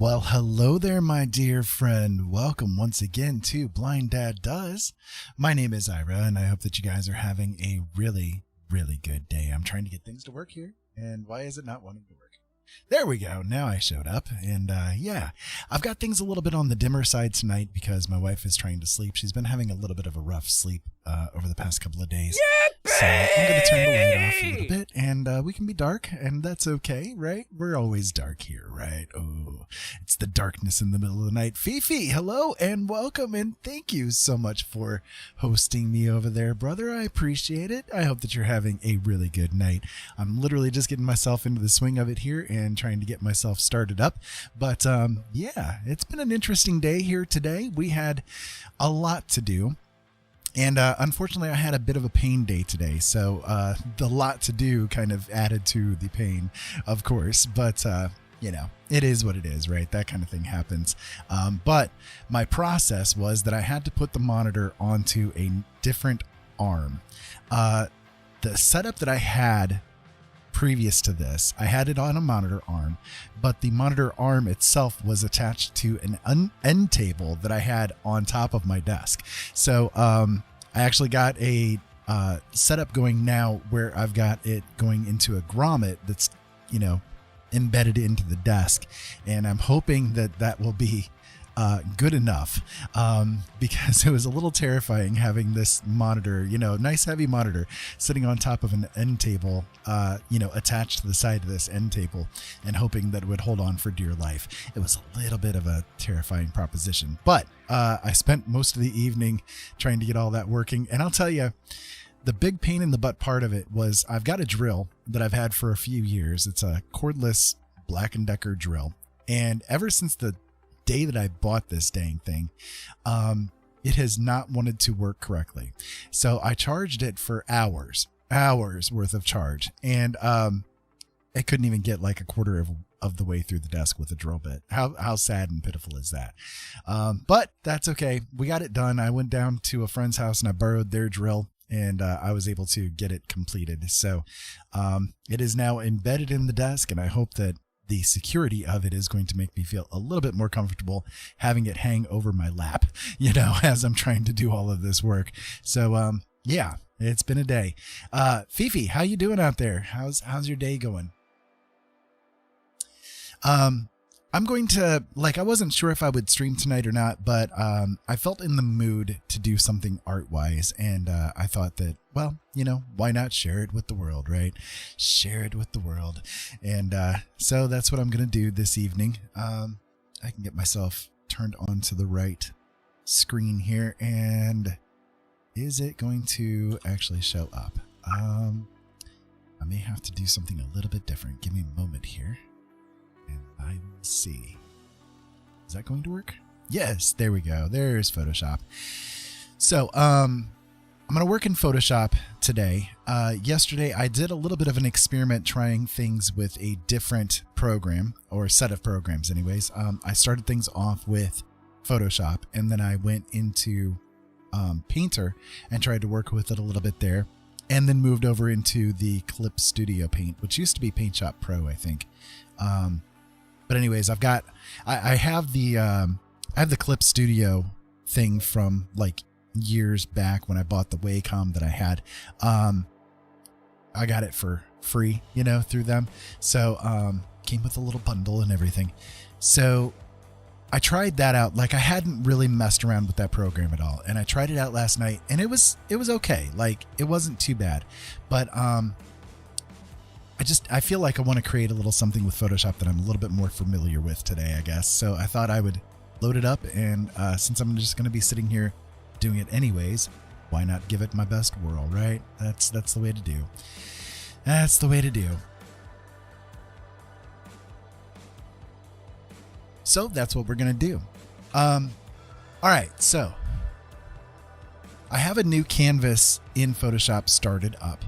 Well, hello there, my dear friend. Welcome once again to Blind Dad Does. My name is Ira, and I hope that you guys are having a really, really good day. I'm trying to get things to work here, and why is it not wanting to work? There we go. Now I showed up, and yeah, I've got things a little bit on the dimmer side tonight because my wife is trying to sleep. She's been having a little bit of a rough sleep over the past couple of days. So I'm going to turn the light off a little bit, and we can be dark, and that's okay, right? We're always dark here, right? Oh, it's the darkness in the middle of the night. Fifi, hello, and welcome, and thank you so much for hosting me over there, brother. I appreciate it. I hope that you're having a really good night. I'm literally just getting myself into the swing of it here and trying to get myself started up. But yeah, it's been an interesting day here today. We had a lot to do. And unfortunately, I had a bit of a pain day today, so the lot to do kind of added to the pain, of course. But, you know, it is what it is, right? That kind of thing happens. But my process was that I had to put the monitor onto a different arm. The setup that I had previous to this, I had it on a monitor arm, but the monitor arm itself was attached to an end table that I had on top of my desk. So I actually got a setup going now where I've got it going into a grommet that's, you know, embedded into the desk, and I'm hoping that that will be good enough, because it was a little terrifying having this monitor, you know, nice heavy monitor sitting on top of an end table, you know, attached to the side of this end table, and hoping that it would hold on for dear life. It was a little bit of a terrifying proposition, but I spent most of the evening trying to get all that working, and I'll tell you, the big pain in the butt part of it was I've got a drill that I've had for a few years. It's a cordless Black & Decker drill, and ever since the day that I bought this dang thing, it has not wanted to work correctly. So I charged it for hours worth of charge, and it couldn't even get like a quarter of the way through the desk with a drill bit. How sad and pitiful is that? But that's okay. We got it done. I went down to a friend's house and I borrowed their drill, and I was able to get it completed. So it is now embedded in the desk, and I hope that the security of it is going to make me feel a little bit more comfortable having it hang over my lap, you know, as I'm trying to do all of this work. So, yeah, it's been a day. Fifi, how you doing out there? How's your day going? I'm going to, like, I wasn't sure if I would stream tonight or not, but I felt in the mood to do something art-wise, and I thought that, well, you know, why not share it with the world, right? Share it with the world. And so that's what I'm going to do this evening. I can get myself turned on to the right screen here, and is it going to actually show up? I may have to do something a little bit different. Give me a moment here. I will see. Is that going to work? Yes, there we go. There's Photoshop. So, I'm going to work in Photoshop today. Yesterday, I did a little bit of an experiment trying things with a different program, or set of programs anyways. I started things off with Photoshop, and then I went into Painter and tried to work with it a little bit there, and then moved over into the Clip Studio Paint, which used to be Paint Shop Pro, I think. But anyways, I have the Clip Studio thing from like years back when I bought the Wacom that I had. I got it for free, you know, through them. So, came with a little bundle and everything. So I tried that out. Like, I hadn't really messed around with that program at all. And I tried it out last night, and it was okay. Like, it wasn't too bad, but, I feel like I want to create a little something with Photoshop that I'm a little bit more familiar with today, I guess. So I thought I would load it up, and since I'm just going to be sitting here doing it anyways, why not give it my best whirl, right? That's the way to do. That's the way to do. So that's what we're going to do. All right, so I have a new canvas in Photoshop started up.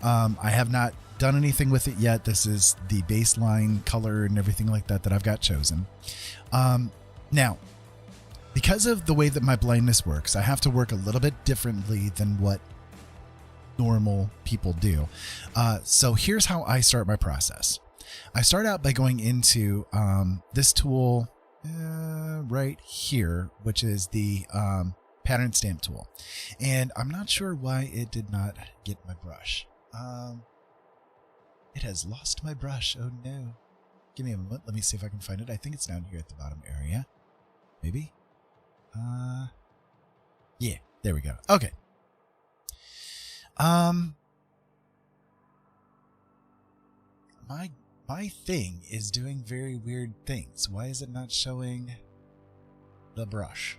I have not done anything with it yet. This is the baseline color and everything like that I've got chosen. Now, because of the way that my blindness works, I have to work a little bit differently than what normal people do. So here's how I start my process. I start out by going into this tool right here, which is the pattern stamp tool. And I'm not sure why it did not get my brush. It has lost my brush. Oh no. Give me a moment. Let me see if I can find it. I think it's down here at the bottom area. Maybe? Yeah, there we go. Okay. My thing is doing very weird things. Why is it not showing the brush?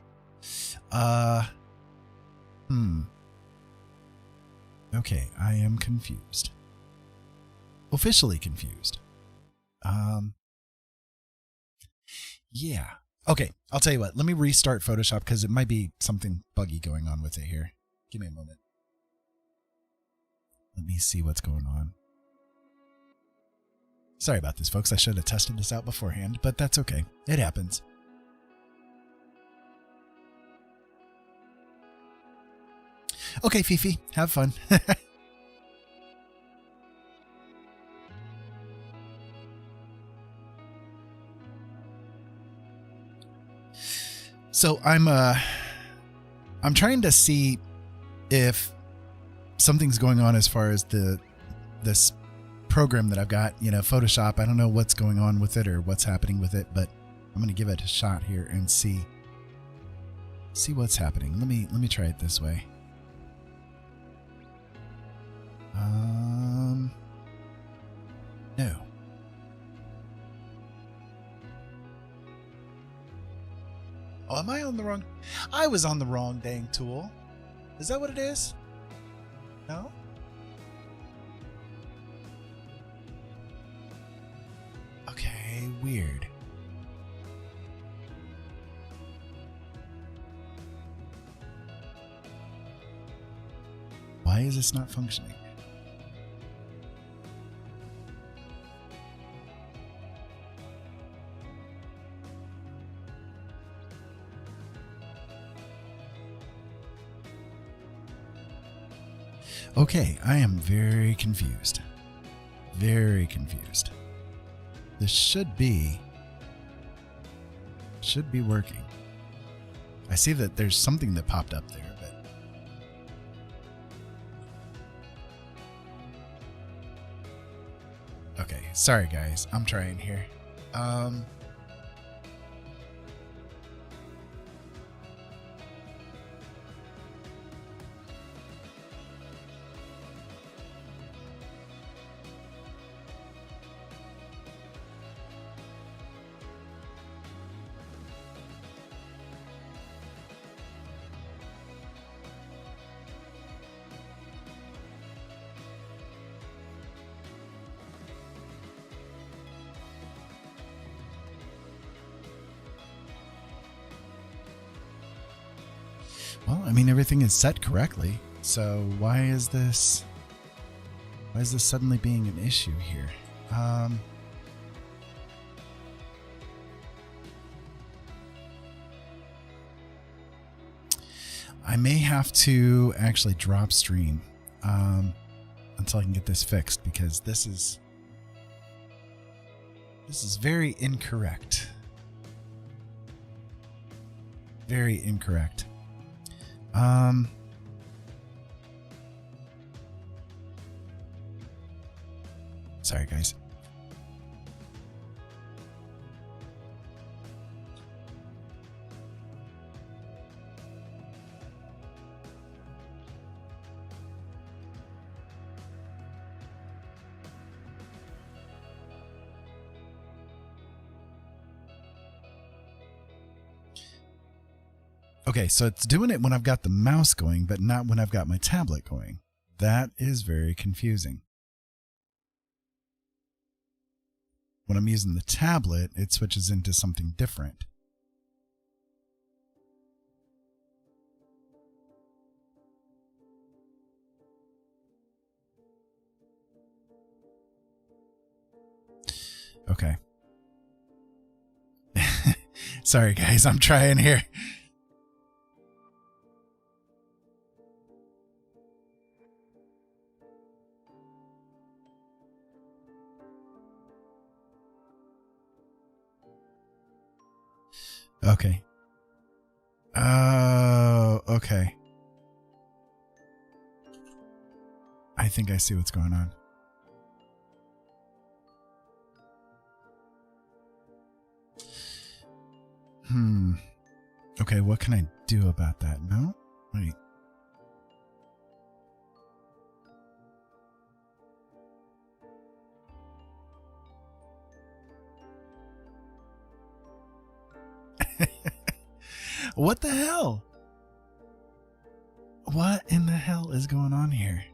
Okay, I am confused. Officially confused. Yeah. Okay, I'll tell you what. Let me restart Photoshop because it might be something buggy going on with it here. Give me a moment. Let me see what's going on. Sorry about this, folks. I should have tested this out beforehand, but that's okay. It happens. Okay, Fifi, have fun. So I'm trying to see if something's going on as far as this program that I've got, Photoshop. I don't know what's going on with it or what's happening with it, but I'm going to give it a shot here and see what's happening. Let me try it this way. No. Oh, am I on the wrong? I was on the wrong dang tool. Is that what it is? No? Okay, weird. Why is this not functioning? Okay, I am very confused. Very confused. This should be working. I see that there's something that popped up there, but okay, sorry guys. I'm trying here. Well, I mean, everything is set correctly. So why is this suddenly being an issue here? I may have to actually drop stream until I can get this fixed, because this is very incorrect. Very incorrect. Sorry, guys. Okay, so it's doing it when I've got the mouse going, but not when I've got my tablet going. That is very confusing. When I'm using the tablet, it switches into something different. Okay. Sorry, guys, I'm trying here. Okay. Oh, okay. I think I see what's going on. Okay, what can I do about that? No? Wait. What the hell? What in the hell is going on here?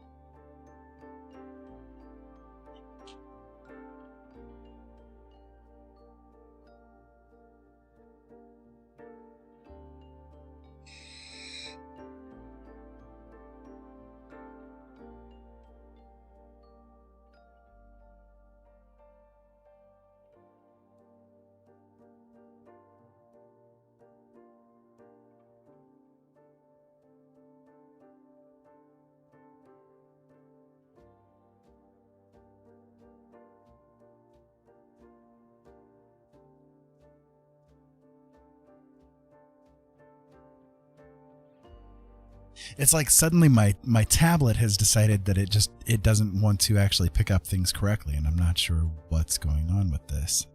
It's like suddenly my tablet has decided that it doesn't want to actually pick up things correctly, and I'm not sure what's going on with this.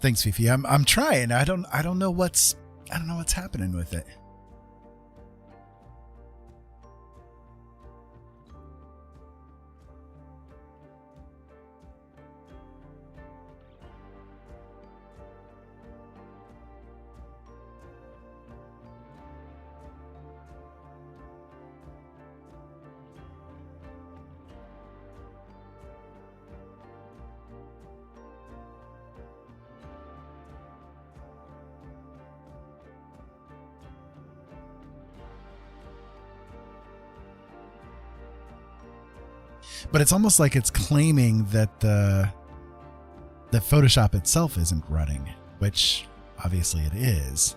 Thanks, Fifi. I'm trying. I don't know what's happening with it. But it's almost like it's claiming that the Photoshop itself isn't running, which obviously it is.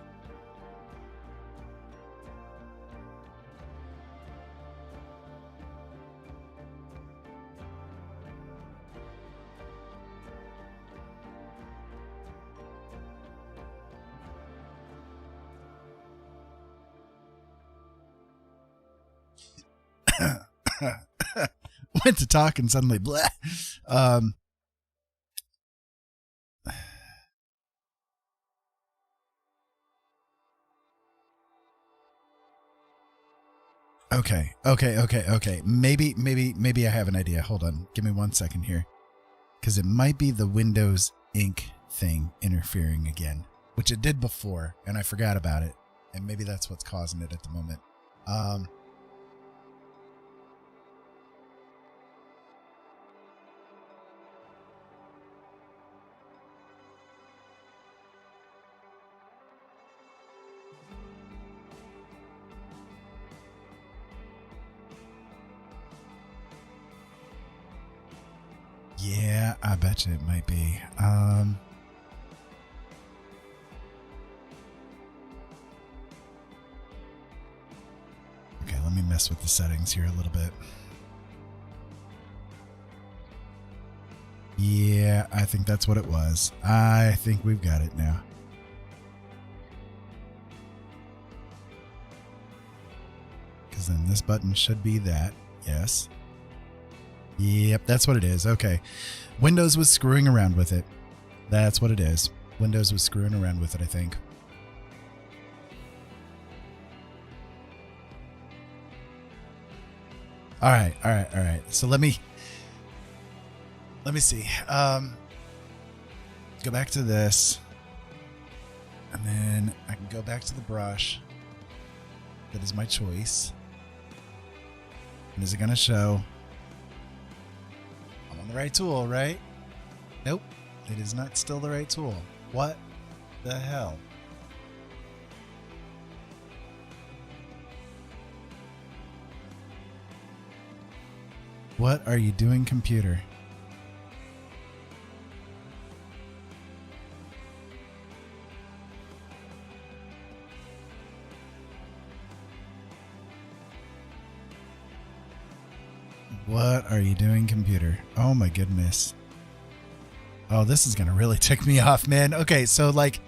Went to talk and suddenly blah. Okay. Maybe I have an idea. Hold on. Give me 1 second here. Because it might be the Windows ink thing interfering again, which it did before, and I forgot about it. And maybe that's what's causing it at the moment. Yeah, I bet you it might be. Okay, let me mess with the settings here a little bit. Yeah, I think that's what it was. I think we've got it now. Because then this button should be that. Yes. Yep, that's what it is. Okay. Windows was screwing around with it. That's what it is. Windows was screwing around with it, I think. All right. So let me see. Go back to this. And then I can go back to the brush. That is my choice. And is it going to show? I'm on the right tool, right? Nope. It is not still the right tool. What the hell? What are you doing, computer? What are you doing, computer? Oh my goodness. Oh, this is going to really tick me off, man. Okay, so like...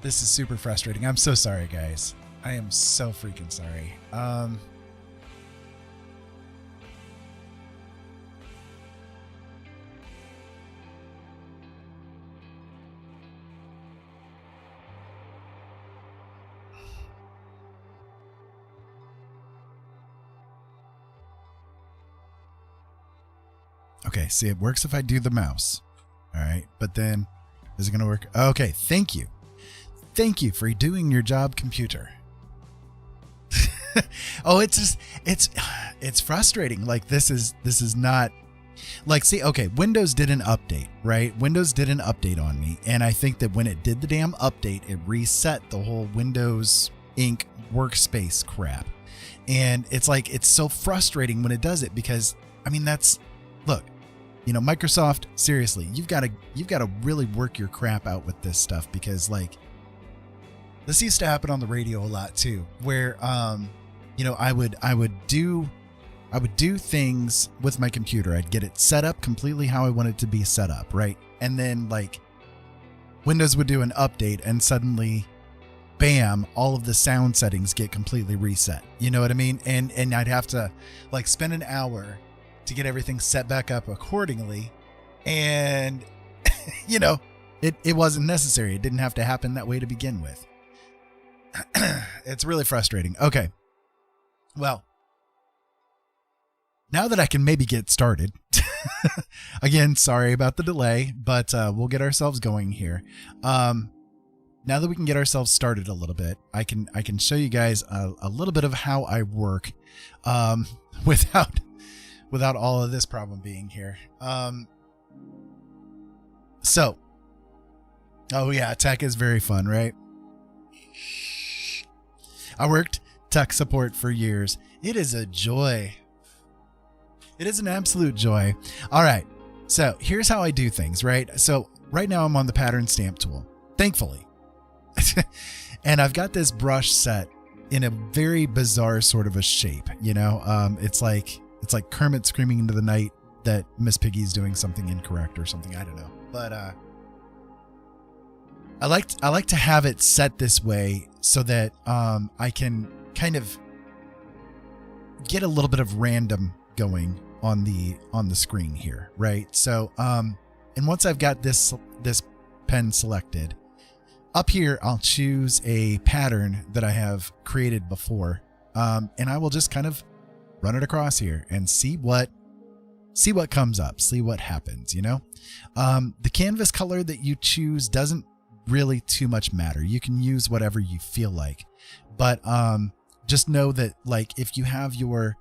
This is super frustrating. I'm so sorry, guys. I am so freaking sorry. Okay, see, it works if I do the mouse. All right, but then is it going to work? Okay, thank you. Thank you for doing your job, computer. Oh, it's frustrating. Like this is not like, see, okay, Windows did an update, right? Windows did an update on me. And I think that when it did the damn update, it reset the whole Windows Inc. workspace crap. And it's like, it's so frustrating when it does it because, I mean, look, you know, Microsoft, seriously, you've got to really work your crap out with this stuff because like, this used to happen on the radio a lot too, where, you know, I would do things with my computer. I'd get it set up completely how I want it to be set up, right? And then like Windows would do an update and suddenly, bam, all of the sound settings get completely reset. You know what I mean? And I'd have to like spend an hour to get everything set back up accordingly. And, you know, it wasn't necessary. It didn't have to happen that way to begin with. It's really frustrating. Okay. Well, now that I can maybe get started, again, sorry about the delay, but we'll get ourselves going here. Now that we can get ourselves started a little bit, I can show you guys a little bit of how I work without all of this problem being here. So, oh yeah, tech is very fun, right? I worked tech support for years. It is a joy. It is an absolute joy. All right. So here's how I do things, right? So right now I'm on the pattern stamp tool, thankfully. And I've got this brush set in a very bizarre sort of a shape, you know? It's like Kermit screaming into the night that Miss Piggy's doing something incorrect or something. I don't know. But I like to have it set this way so that I can kind of get a little bit of random going on the screen here, right? So and once I've got this pen selected, up here I'll choose a pattern that I have created before, and I will just kind of run it across here and see what comes up, see what happens, you know? The canvas color that you choose doesn't really too much matter. You can use whatever you feel like, but just know that like if you have your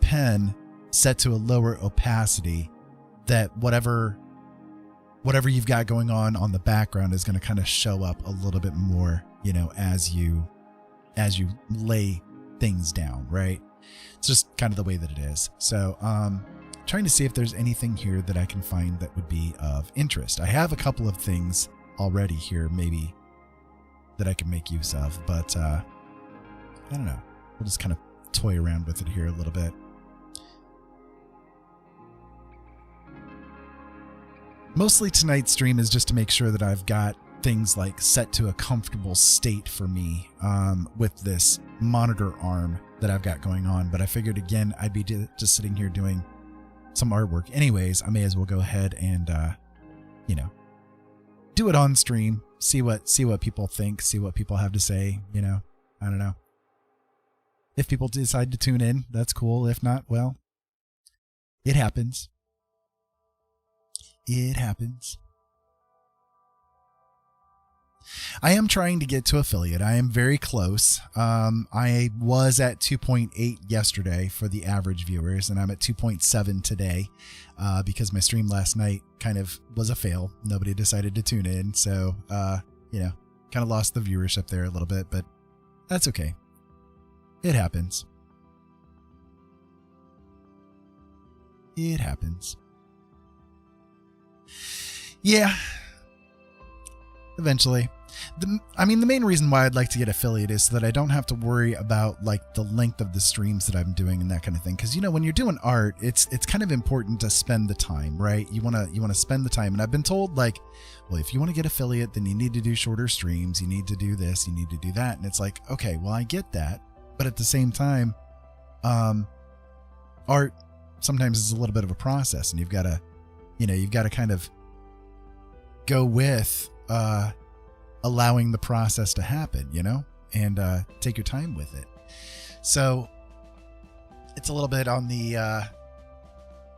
pen set to a lower opacity, that whatever you've got going on the background is going to kind of show up a little bit more, you know, as you lay things down, right? It's just kind of the way that it is. So trying to see if there's anything here that I can find that would be of interest. I have a couple of things already here maybe that I can make use of, but I don't know. We'll just kind of toy around with it here a little bit. Mostly tonight's stream is just to make sure that I've got things like set to a comfortable state for me with this monitor arm that I've got going on. But I figured, again, I'd be just sitting here doing some artwork anyways. I may as well go ahead and, you know, do it on stream, see what people think, see what people have to say, you know. I don't know. If people decide to tune in, that's cool. If not, well, it happens. It happens. I am trying to get to affiliate. I am very close. I was at 2.8 yesterday for the average viewers, and I'm at 2.7 today because my stream last night kind of was a fail. Nobody decided to tune in, so you know, kind of lost the viewership there a little bit, but that's okay. It happens. It happens. Yeah. Eventually. I mean, the main reason why I'd like to get affiliate is so that I don't have to worry about like the length of the streams that I'm doing and that kind of thing. Because, you know, when you're doing art, it's kind of important to spend the time, right? You want to spend the time. And I've been told, like, well, if you want to get affiliate, then you need to do shorter streams. You need to do this. You need to do that. And it's like, okay, well, I get that. But at the same time, art sometimes is a little bit of a process, and you've got to kind of go with allowing the process to happen, you know, and take your time with it. So it's a little bit on the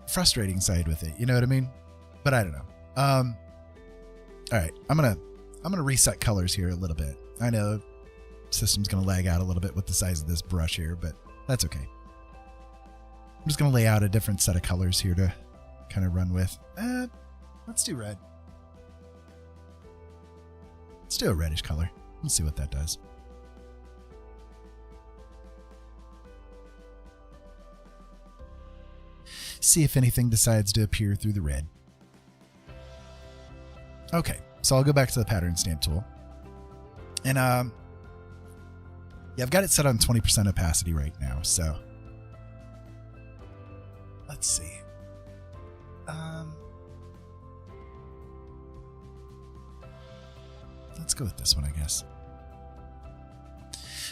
frustrating side with it, you know what I mean? But I don't know. All right, I'm gonna reset colors here a little bit. I know system's gonna lag out a little bit with the size of this brush here, but that's okay. I'm just gonna lay out a different set of colors here to kind of run with. Let's do red. Let's do a reddish color. Let's see what that does. See if anything decides to appear through the red. Okay, so I'll go back to the pattern stamp tool. And yeah, I've got it set on 20% opacity right now, so let's see. Let's go with this one, I guess.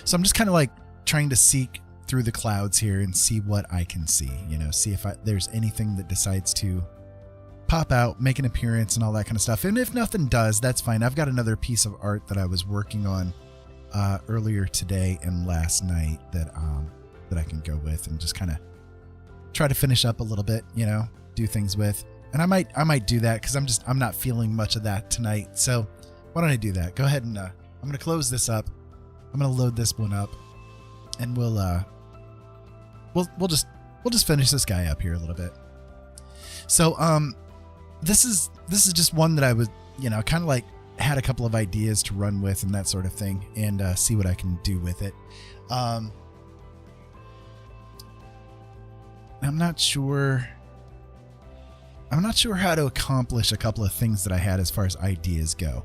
So I'm just kind of like trying to seek through the clouds here and see what I can see, you know, see if there's anything that decides to pop out, make an appearance and all that kind of stuff. And if nothing does, that's fine. I've got another piece of art that I was working on earlier today and last night that I can go with and just kind of try to finish up a little bit, you know, do things with. And I might do that because I'm not feeling much of that tonight. So why don't I do that? Go ahead and I'm going to close this up. I'm going to load this one up, and we'll just finish this guy up here a little bit. So this is just one that I was, you know, kind of like had a couple of ideas to run with and that sort of thing, and see what I can do with it. I'm not sure how to accomplish a couple of things that I had as far as ideas go.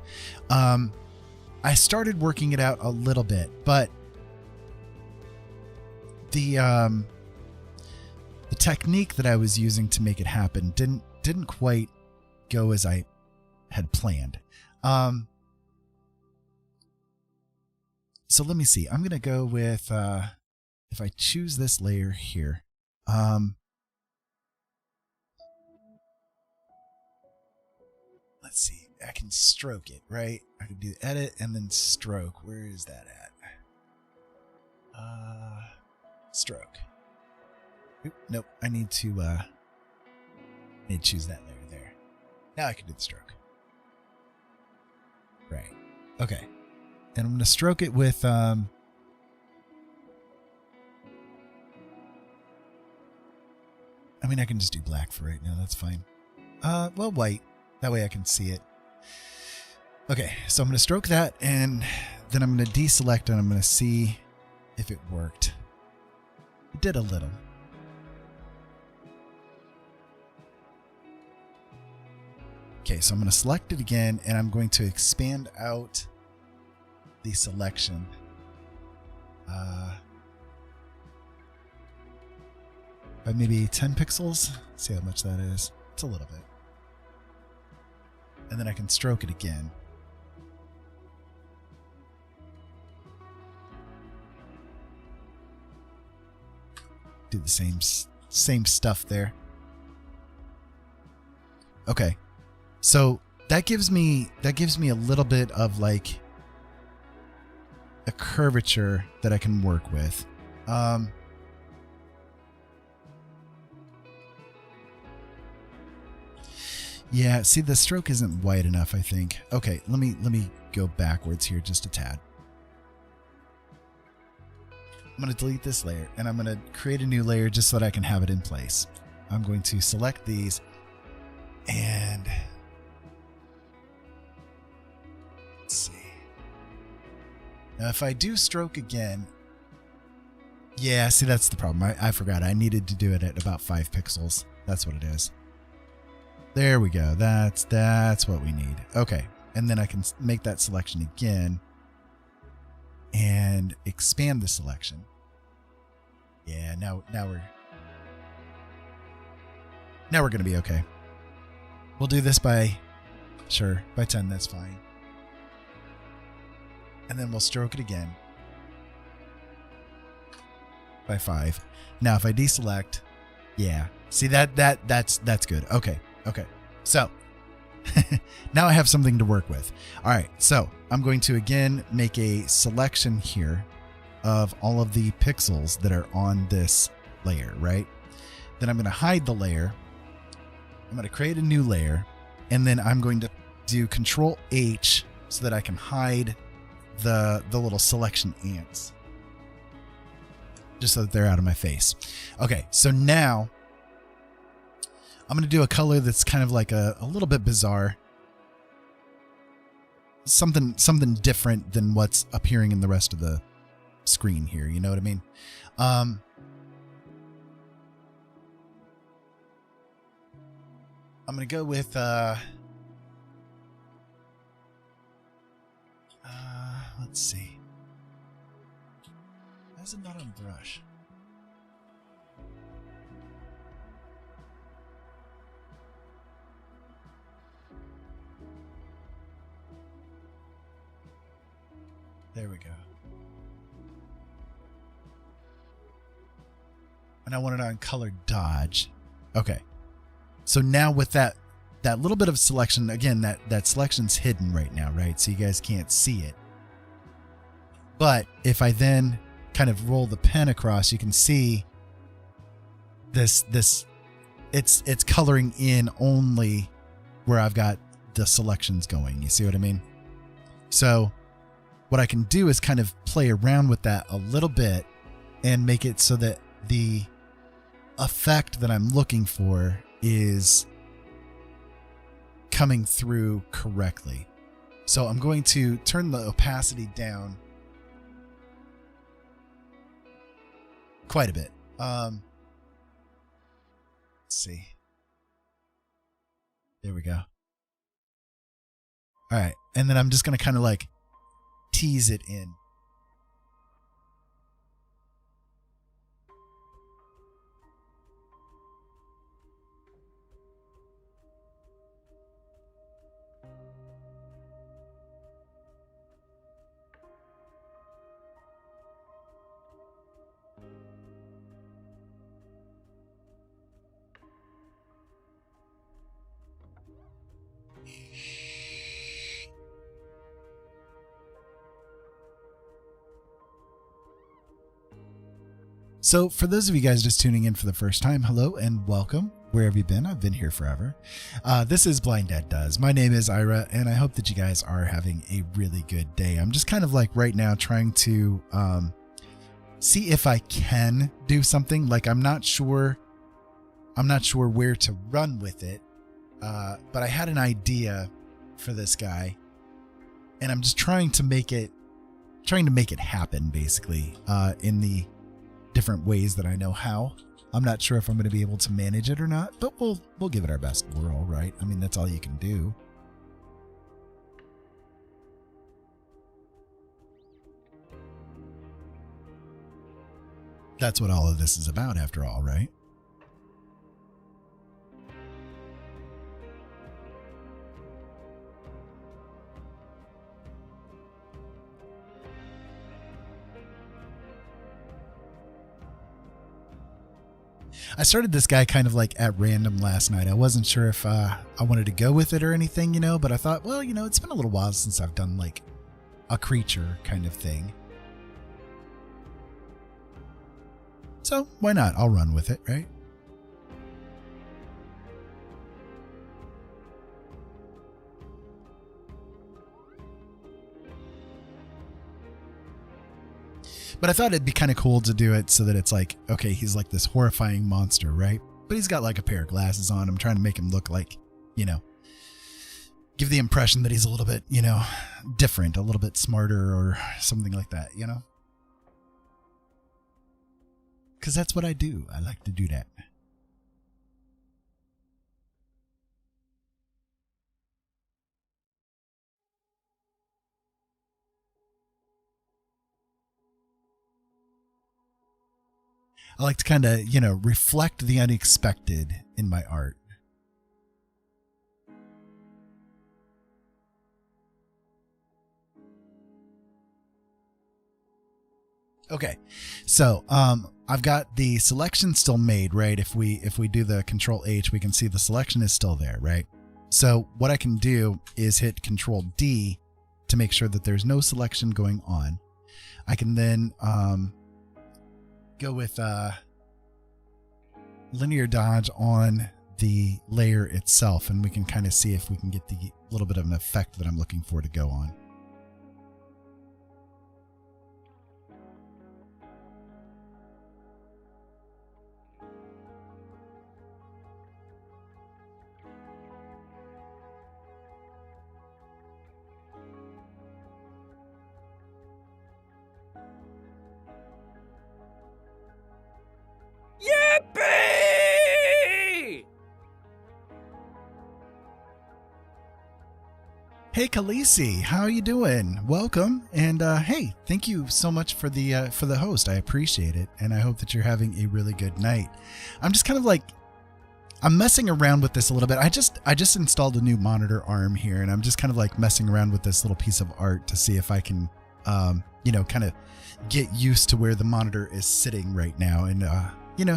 I started working it out a little bit, but the technique that I was using to make it happen didn't quite go as I had planned. So let me see. I'm going to go with, if I choose this layer here, let's see. I can stroke it, right? I can do edit and then stroke. Where is that at? Stroke. Oop, nope. I need to choose that layer there. Now I can do the stroke. Right. Okay. And I'm going to stroke it with, I mean, I can just do black for right now. That's fine. Well, white. That way I can see it. Okay, so I'm going to stroke that, and then I'm going to deselect, and I'm going to see if it worked. It did a little. Okay, so I'm going to select it again, and I'm going to expand out the selection. By maybe 10 pixels. See how much that is. It's a little bit. And then I can stroke it again. Do the same stuff there. Okay. So that gives me a little bit of like a curvature that I can work with. Yeah, see, the stroke isn't wide enough, I think. Okay, let me go backwards here just a tad. I'm going to delete this layer, and I'm going to create a new layer just so that I can have it in place. I'm going to select these, and let's see. Now, if I do stroke again, yeah, see, that's the problem. I forgot. I needed to do it at about 5 pixels. That's what it is. There we go. That's what we need. Okay. and then I can make that selection again and expand the selection. Yeah, now we're going to be okay. We'll do this by 10, that's fine. And then we'll stroke it again by 5. Now if I deselect, yeah. See that's good. Okay. So now I have something to work with. All right. So I'm going to again make a selection here of all of the pixels that are on this layer, right? Then I'm going to hide the layer. I'm going to create a new layer, and then I'm going to do Control H so that I can hide the little selection ants, just so that they're out of my face. Okay, so now I'm going to do a color that's kind of like a little bit bizarre. Something different than what's appearing in the rest of the screen here. You know what I mean? I'm going to go with let's see. Why is it not on brush? There we go. And I want it on color dodge. Okay. So now with that little bit of selection, again, that selection's hidden right now, right? So you guys can't see it. But if I then kind of roll the pen across, you can see this it's coloring in only where I've got the selections going. You see what I mean? So what I can do is kind of play around with that a little bit and make it so that the effect that I'm looking for is coming through correctly. So I'm going to turn the opacity down quite a bit. Let's see. There we go. All right. And then I'm just going to kind of like tease it in. So for those of you guys just tuning in for the first time, hello and welcome. Where have you been? I've been here forever. This is Blind Dad Does. My name is Ira, and I hope that you guys are having a really good day. I'm just kind of like right now trying to see if I can do something. Like I'm not sure where to run with it, but I had an idea for this guy, and I'm just trying to make it happen, basically, in the different ways that I know how. I'm not sure if I'm going to be able to manage it or not, but we'll give it our best whirl, right? I mean, that's all you can do. That's what all of this is about, after all, right? I started this guy kind of like at random last night. I wasn't sure if I wanted to go with it or anything, but I thought, well, it's been a little while since I've done like a creature kind of thing. So why not? I'll run with it, right? But I thought it'd be kind of cool to do it so that it's like, okay, he's like this horrifying monster, right? But he's got like a pair of glasses on. I'm trying to make him look like, give the impression that he's a little bit, different, a little bit smarter or something like that, Because that's what I do. I like to do that. I like to kind of, reflect the unexpected in my art. Okay, so I've got the selection still made, right? If we do the Control H, we can see the selection is still there, right? So what I can do is hit Control D to make sure that there's no selection going on. I can then go with linear dodge on the layer itself, and we can kind of see if we can get the little bit of an effect that I'm looking for to go on. Yippee! Hey Khaleesi, how are you doing? Welcome, and hey, thank you so much for the host. I appreciate it, and I hope that you're having a really good night. I'm just kind of like, I'm messing around with this a little bit. I just installed a new monitor arm here, and I'm just kind of like messing around with this little piece of art to see if I can, kind of get used to where the monitor is sitting right now. And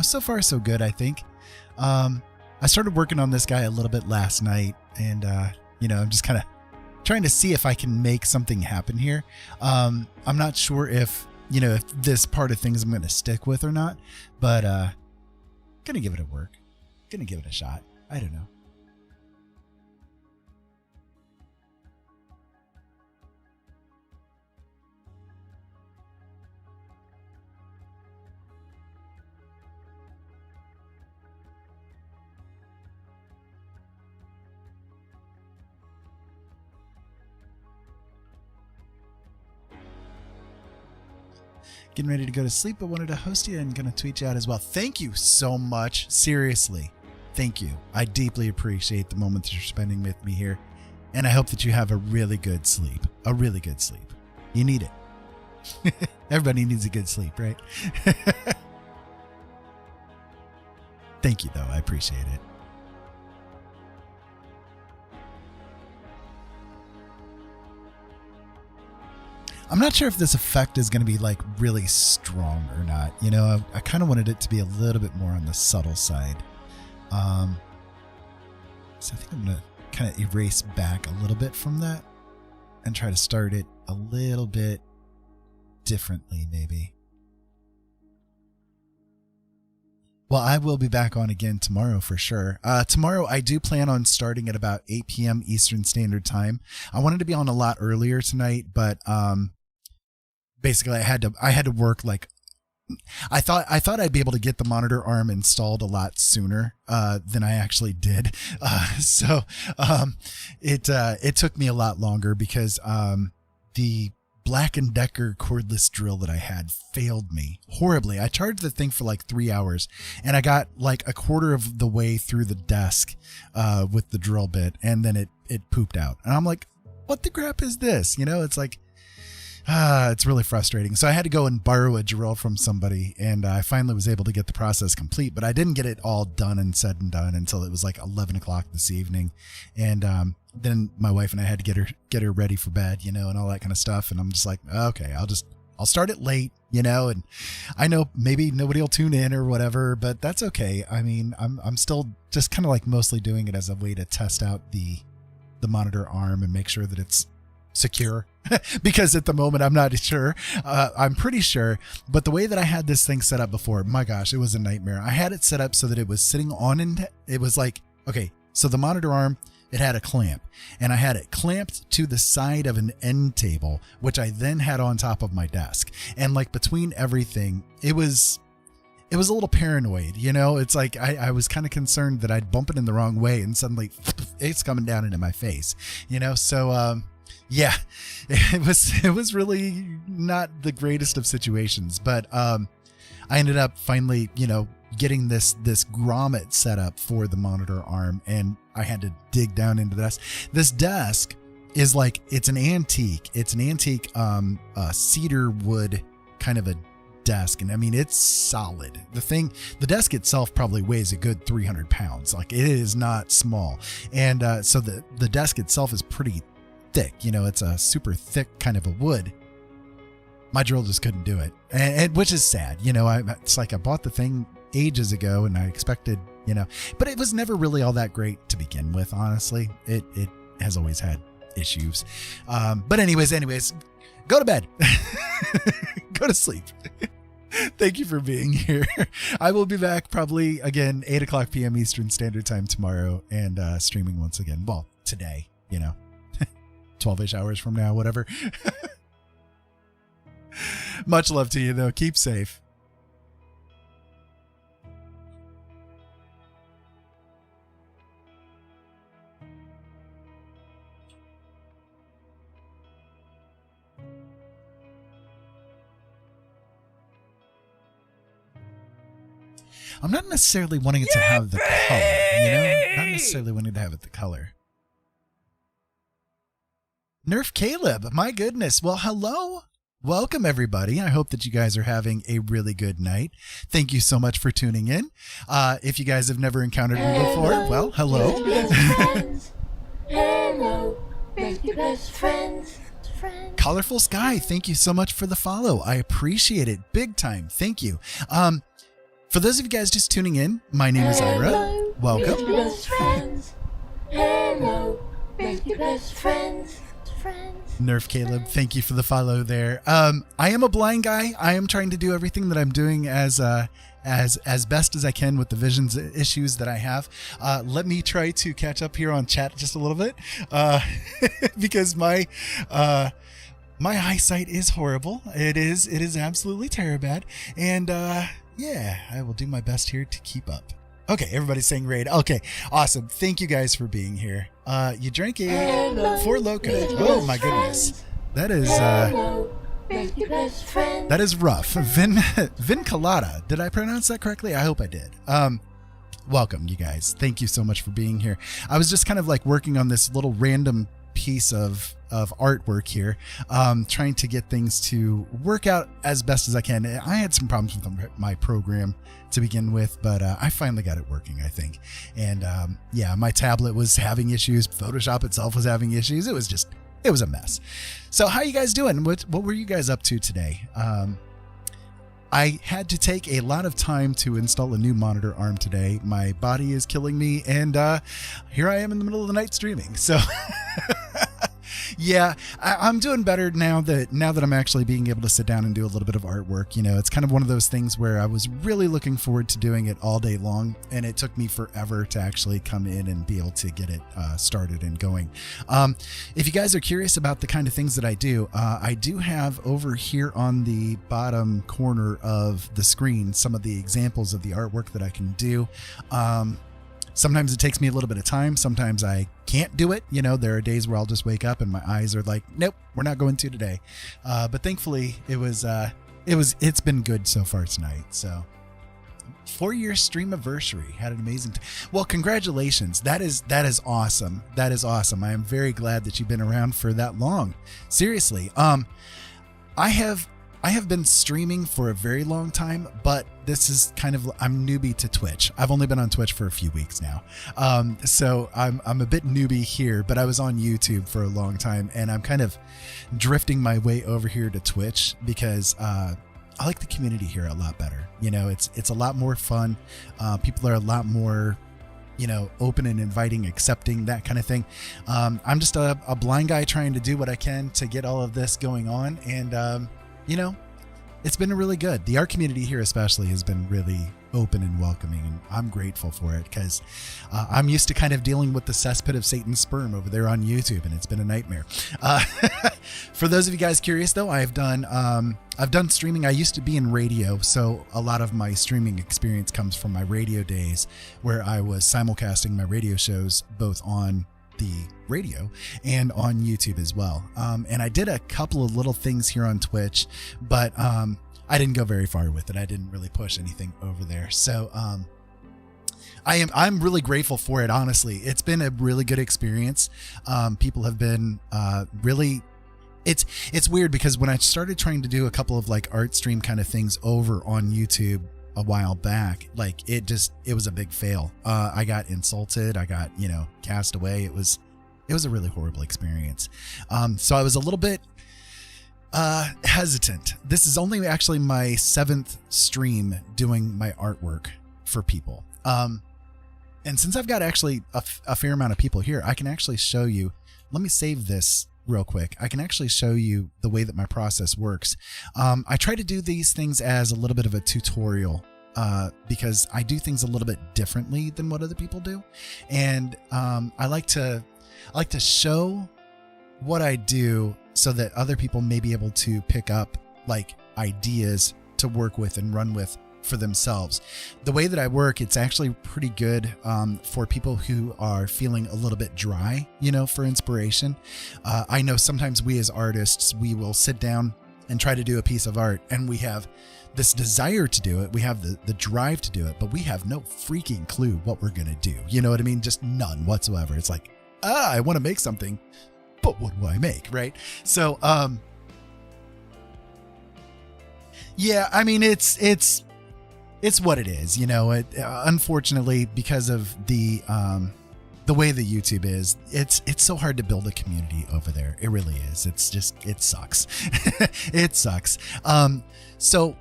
so far so good, I think. I started working on this guy a little bit last night, and I'm just kind of trying to see if I can make something happen here. I'm not sure if this part of things I'm going to stick with or not, but gonna give it a work. Gonna give it a shot. I don't know. Getting ready to go to sleep, but wanted to host you and going to tweet you out as well. Thank you so much. Seriously. Thank you. I deeply appreciate the moment that you're spending with me here. And I hope that you have a really good sleep. A really good sleep. You need it. Everybody needs a good sleep, right? Thank you, though. I appreciate it. I'm not sure if this effect is going to be like really strong or not. I kind of wanted it to be a little bit more on the subtle side. So I think I'm going to kind of erase back a little bit from that and try to start it a little bit differently, maybe. Well, I will be back on again tomorrow for sure. Tomorrow, I do plan on starting at about 8 p.m. Eastern Standard Time. I wanted to be on a lot earlier tonight, but basically, I had to work like I thought I'd be able to get the monitor arm installed a lot sooner than I actually did. So it took me a lot longer because the Black & Decker cordless drill that I had failed me horribly. I charged the thing for like 3 hours, and I got like a quarter of the way through the desk with the drill bit, and then it pooped out. And I'm like, what the crap is this? It's like, it's really frustrating. So I had to go and borrow a drill from somebody, and I finally was able to get the process complete, but I didn't get it all done and said and done until it was like 11 o'clock this evening. And then my wife and I had to get her ready for bed, and all that kind of stuff. And I'm just like, okay, I'll start it late, and I know maybe nobody will tune in or whatever, but that's okay. I mean, I'm still just kind of like mostly doing it as a way to test out the monitor arm and make sure that it's secure because at the moment I'm not sure. I'm pretty sure, but the way that I had this thing set up before, my gosh, it was a nightmare. I had it set up so that it was sitting on, and it was like, okay, so the monitor arm, it had a clamp, and I had it clamped to the side of an end table, which I then had on top of my desk. And like between everything, it was a little paranoid, it's like I was kind of concerned that I'd bump it in the wrong way and suddenly it's coming down into my face, so yeah, it was really not the greatest of situations, but I ended up finally, getting this grommet set up for the monitor arm, and I had to dig down into this. This desk is like, it's an antique cedar wood kind of a desk, and I mean, it's solid. The desk itself probably weighs a good 300 pounds. Like, it is not small. And so the desk itself is pretty thick. It's a super thick kind of a wood. My drill just couldn't do it, and which is sad. It's like I bought the thing ages ago, and I expected, but it was never really all that great to begin with. Honestly, it has always had issues. But anyways, go to bed. Go to sleep. Thank you for being here. I will be back probably again 8:00 p.m. Eastern Standard Time tomorrow, and streaming once again. Well, today, 12-ish hours from now, whatever. Much love to you, though. Keep safe. I'm not necessarily wanting it to have the color, Not necessarily wanting to have it the color. Nerf Caleb, my goodness. Well, hello. Welcome, everybody. I hope that you guys are having a really good night. Thank you so much for tuning in. If you guys have never encountered me before, well, hello. Hello, best friends. Colorful Sky, thank you so much for the follow. I appreciate it big time. Thank you. For those of you guys just tuning in, my name is Ira. Welcome. Best friends. Hello, best friends. Nerf Caleb, thank you for the follow there. I am a blind guy. I am trying to do everything that I'm doing as best as I can with the visions issues that I have. Let me try to catch up here on chat just a little bit, because my eyesight is horrible. It is absolutely terrible, and yeah, I will do my best here to keep up. Okay, everybody's saying raid. Okay, awesome. Thank you guys for being here. You drank a Four Loko. Oh my goodness, that is rough. Vin Colada. Did I pronounce that correctly? I hope I did. Welcome, you guys. Thank you so much for being here. I was just kind of like working on this little random piece of artwork here, trying to get things to work out as best as I can. I had some problems with my program to begin with, but I finally got it working, I think. And yeah, my tablet was having issues. Photoshop itself was having issues. It was a mess. So how you guys doing? What were you guys up to today? I had to take a lot of time to install a new monitor arm today. My body is killing me, and here I am in the middle of the night streaming. So yeah, I'm doing better now that I'm actually being able to sit down and do a little bit of artwork. It's kind of one of those things where I was really looking forward to doing it all day long, and it took me forever to actually come in and be able to get it started and going. If you guys are curious about the kind of things that I do have over here on the bottom corner of the screen some of the examples of the artwork that I can do. Sometimes it takes me a little bit of time. Sometimes I can't do it. There are days where I'll just wake up and my eyes are like, nope, we're not going to today. But thankfully it's been good so far tonight. So 4-year stream anniversary, had an amazing well, congratulations. That is awesome. That is awesome. I am very glad that you've been around for that long. Seriously. I have been streaming for a very long time, but this is I'm newbie to Twitch. I've only been on Twitch for a few weeks now. So I'm a bit newbie here, but I was on YouTube for a long time, and I'm kind of drifting my way over here to Twitch because I like the community here a lot better. It's a lot more fun. People are a lot more open and inviting, accepting, that kind of thing. I'm just a blind guy trying to do what I can to get all of this going on. And, it's been really good. The art community here especially has been really open and welcoming, and I'm grateful for it because I'm used to kind of dealing with the cesspit of Satan's sperm over there on YouTube, and it's been a nightmare. For those of you guys curious, though, I've done streaming. I used to be in radio, so a lot of my streaming experience comes from my radio days where I was simulcasting my radio shows both on the radio and on YouTube as well. And I did a couple of little things here on Twitch, but I didn't go very far with it. I didn't really push anything over there. So I'm really grateful for it, honestly. It's been a really good experience. People have been really It's weird because when I started trying to do a couple of like art stream kind of things over on YouTube a while back, like it was a big fail. I got insulted. I got, cast away. It was a really horrible experience. So I was a little bit hesitant. This is only actually my 7th stream doing my artwork for people. And since I've got actually a fair amount of people here, I can actually show you. Let me save this real quick. I can actually show you the way that my process works. I try to do these things as a little bit of a tutorial because I do things a little bit differently than what other people do. And I like to show what I do so that other people may be able to pick up like ideas to work with and run with for themselves. The way that I work, it's actually pretty good for people who are feeling a little bit dry, for inspiration. I know sometimes we as artists, we will sit down and try to do a piece of art and we have this desire to do it. We have the drive to do it, but we have no freaking clue what we're going to do. You know what I mean? Just none whatsoever. It's like, I want to make something, but what do I make? Right. So, yeah, I mean, it's what it is, unfortunately, because of the way the YouTube is, it's so hard to build a community over there. It really is. It sucks. It sucks. So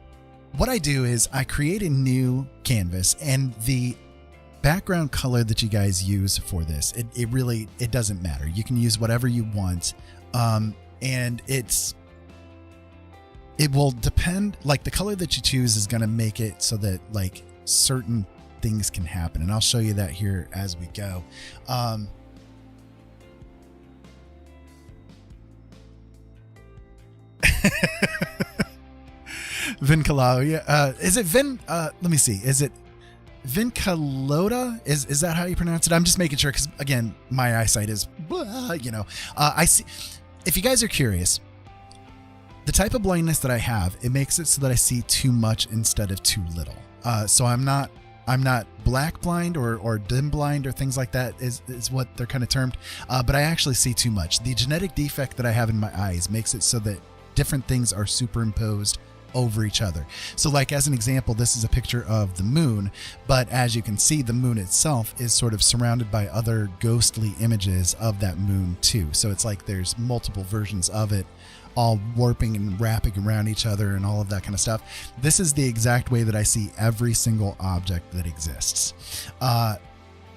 what I do is I create a new canvas, and the background color that you guys use for this, it doesn't matter. You can use whatever you want. And it will depend, like the color that you choose is going to make it so that like certain things can happen. And I'll show you that here as we go. Vincalao. Yeah. Is it let me see. Is it Vincalota? Is that how you pronounce it? I'm just making sure. Cause again, my eyesight is, I see, if you guys are curious, the type of blindness that I have, it makes it so that I see too much instead of too little. So I'm not black blind or dim blind or things like that is what they're kind of termed. But I actually see too much. The genetic defect that I have in my eyes makes it so that different things are superimposed over each other. So like as an example, this is a picture of the moon, but as you can see, the moon itself is sort of surrounded by other ghostly images of that moon too. So it's like there's multiple versions of it, all warping and wrapping around each other and all of that kind of stuff. This is the exact way that I see every single object that exists.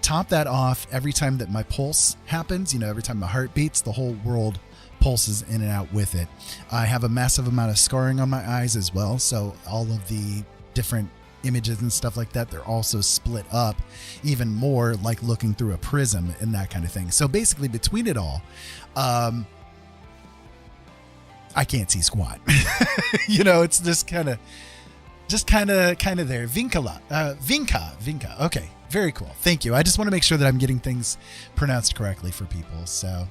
Top that off, every time that my pulse happens, every time my heart beats, the whole world pulses in and out with it. I have a massive amount of scarring on my eyes as well. So all of the different images and stuff like that, they're also split up even more, like looking through a prism and that kind of thing. So basically between it all, I can't see squat. It's just kind of there. Vinca. Okay. Very cool. Thank you. I just want to make sure that I'm getting things pronounced correctly for people. So,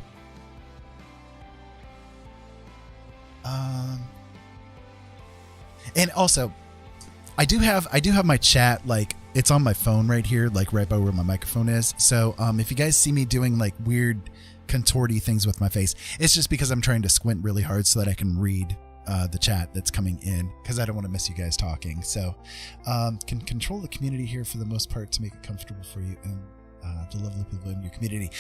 and also I do have my chat, like it's on my phone right here, like right by where my microphone is. So, if you guys see me doing like weird contorty things with my face, it's just because I'm trying to squint really hard so that I can read the chat that's coming in, because I don't want to miss you guys talking. So can control the community here for the most part to make it comfortable for you and the lovely people in your community.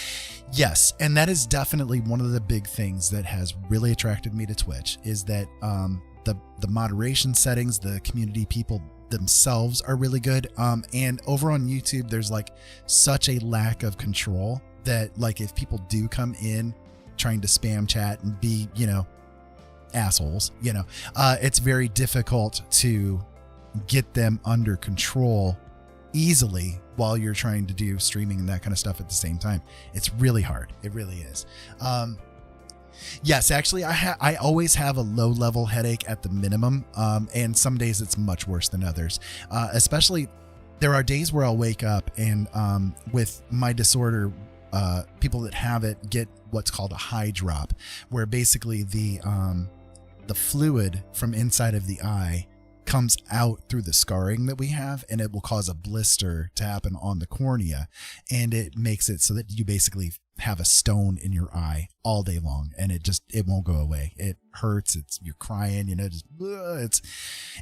Yes, and that is definitely one of the big things that has really attracted me to Twitch, is that the moderation settings, the community people themselves are really good. And over on YouTube, there's like such a lack of control that like if people do come in trying to spam chat and be, assholes, it's very difficult to get them under control easily while you're trying to do streaming and that kind of stuff at the same time. It's really hard. It really is. Yes, actually, I always have a low level headache at the minimum. And some days it's much worse than others. Especially there are days where I'll wake up and with my disorder, people that have it get what's called a high drop, where basically the fluid from inside of the eye comes out through the scarring that we have, and it will cause a blister to happen on the cornea, and it makes it so that you basically have a stone in your eye all day long, and it won't go away. It hurts. You're crying,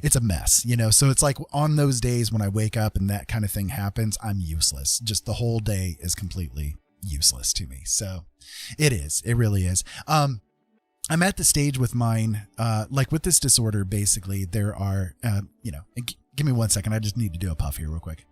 it's a mess, so it's like on those days when I wake up and that kind of thing happens, I'm useless. Just the whole day is completely useless to me. So it really is. I'm at the stage with mine, like with this disorder, basically there are, give me 1 second. I just need to do a puff here real quick.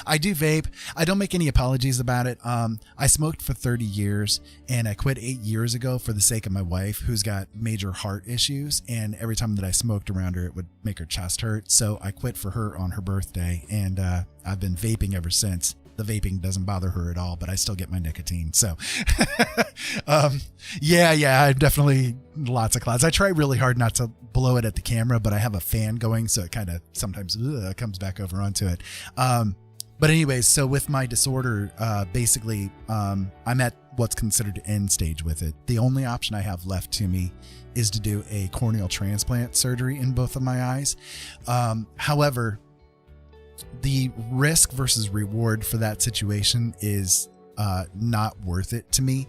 I do vape. I don't make any apologies about it. I smoked for 30 years and I quit 8 years ago for the sake of my wife, who's got major heart issues. And every time that I smoked around her, it would make her chest hurt. So I quit for her on her birthday, and I've been vaping ever since. The vaping doesn't bother her at all, but I still get my nicotine. So, I definitely lots of clouds. I try really hard not to blow it at the camera, but I have a fan going, so it kind of sometimes comes back over onto it. But anyways, so with my disorder, basically, I'm at what's considered end stage with it. The only option I have left to me is to do a corneal transplant surgery in both of my eyes. However, the risk versus reward for that situation is not worth it to me.